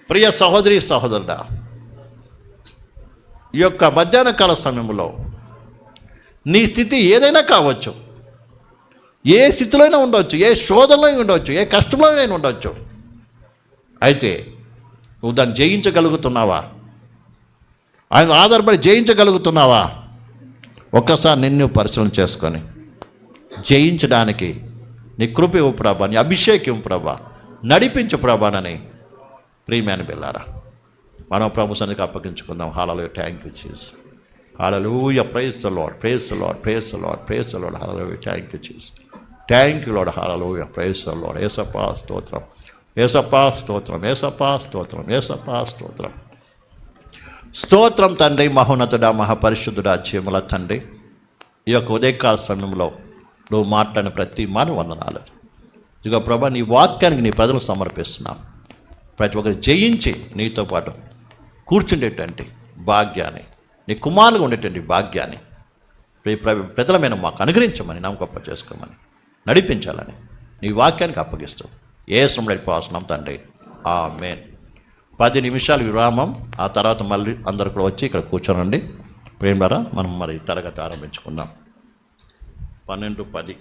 ప్రియ సహోదరి సహోదరుడా, ఈ యొక్క మధ్యాహ్న కాల సమయంలో నీ స్థితి ఏదైనా కావచ్చు, ఏ స్థితిలో అయినా ఉండవచ్చు, ఏ శోధనలో ఉండవచ్చు, ఏ కష్టంలో అయినా ఉండవచ్చు. అయితే నువ్వు దాన్ని జయించగలుగుతున్నావా? ఆయన ఆధారపడి జయించగలుగుతున్నావా? ఒక్కసారి నిన్ను పరిశీలన చేసుకొని జయించడానికి నీ కృప ఇవ్వు ప్రభా, నీ అభిషేకం ప్రభా, నడిపించు ప్రభానని ప్రియమైన బిల్లారా మనం ప్రభు సన్నిధికి అప్పగించుకుందాం. Hallelujah, thank you Jesus. Hallelujah, praise the Lord, praise the Lord, praise the Lord, praise the Lord. Hallelujah, thank you Jesus. Thank you Lord. Hallelujah, praise the Lord. యేసప్పా స్తోత్రం, యేసప్పా స్తోత్రం, యేసప్పా స్తోత్రం, యేసప్పా స్తోత్రం. స్తోత్రం తండ్రి, మహోన్నతుడా, మహాపరిశుద్ధుడా, జీవముల తండ్రి. ఈ యొక్క ఉదయకాల సమయంలో నువ్వు మాట్లాడిన ప్రతి మాట వందనాలు. ఇదిగో ప్రభా, నీ వాక్యానికి నీ ప్రజలు సమర్పిస్తున్నాం. ప్రతి ఒక్కరు జయించి నీతో పాటు కూర్చుండేటువంటి భాగ్యాన్ని, నీ కుమారులుగా ఉండేటువంటి భాగ్యాన్ని ప్రజలమైన మాకు అనుగ్రహించమని, నామకప్ప చేసుకోమని, నడిపించాలని నీ వాక్యానికి అప్పగిస్తూ యేసు నడిపోతున్నాం తండ్రి, ఆమేన్. 10 నిమిషాల విరామం. ఆ తర్వాత మళ్ళీ అందరు కూడా వచ్చి ఇక్కడ కూర్చోనండి. ప్రేమరా మనం మరి తరగతి ఆరంభించుకుందాం. 12:10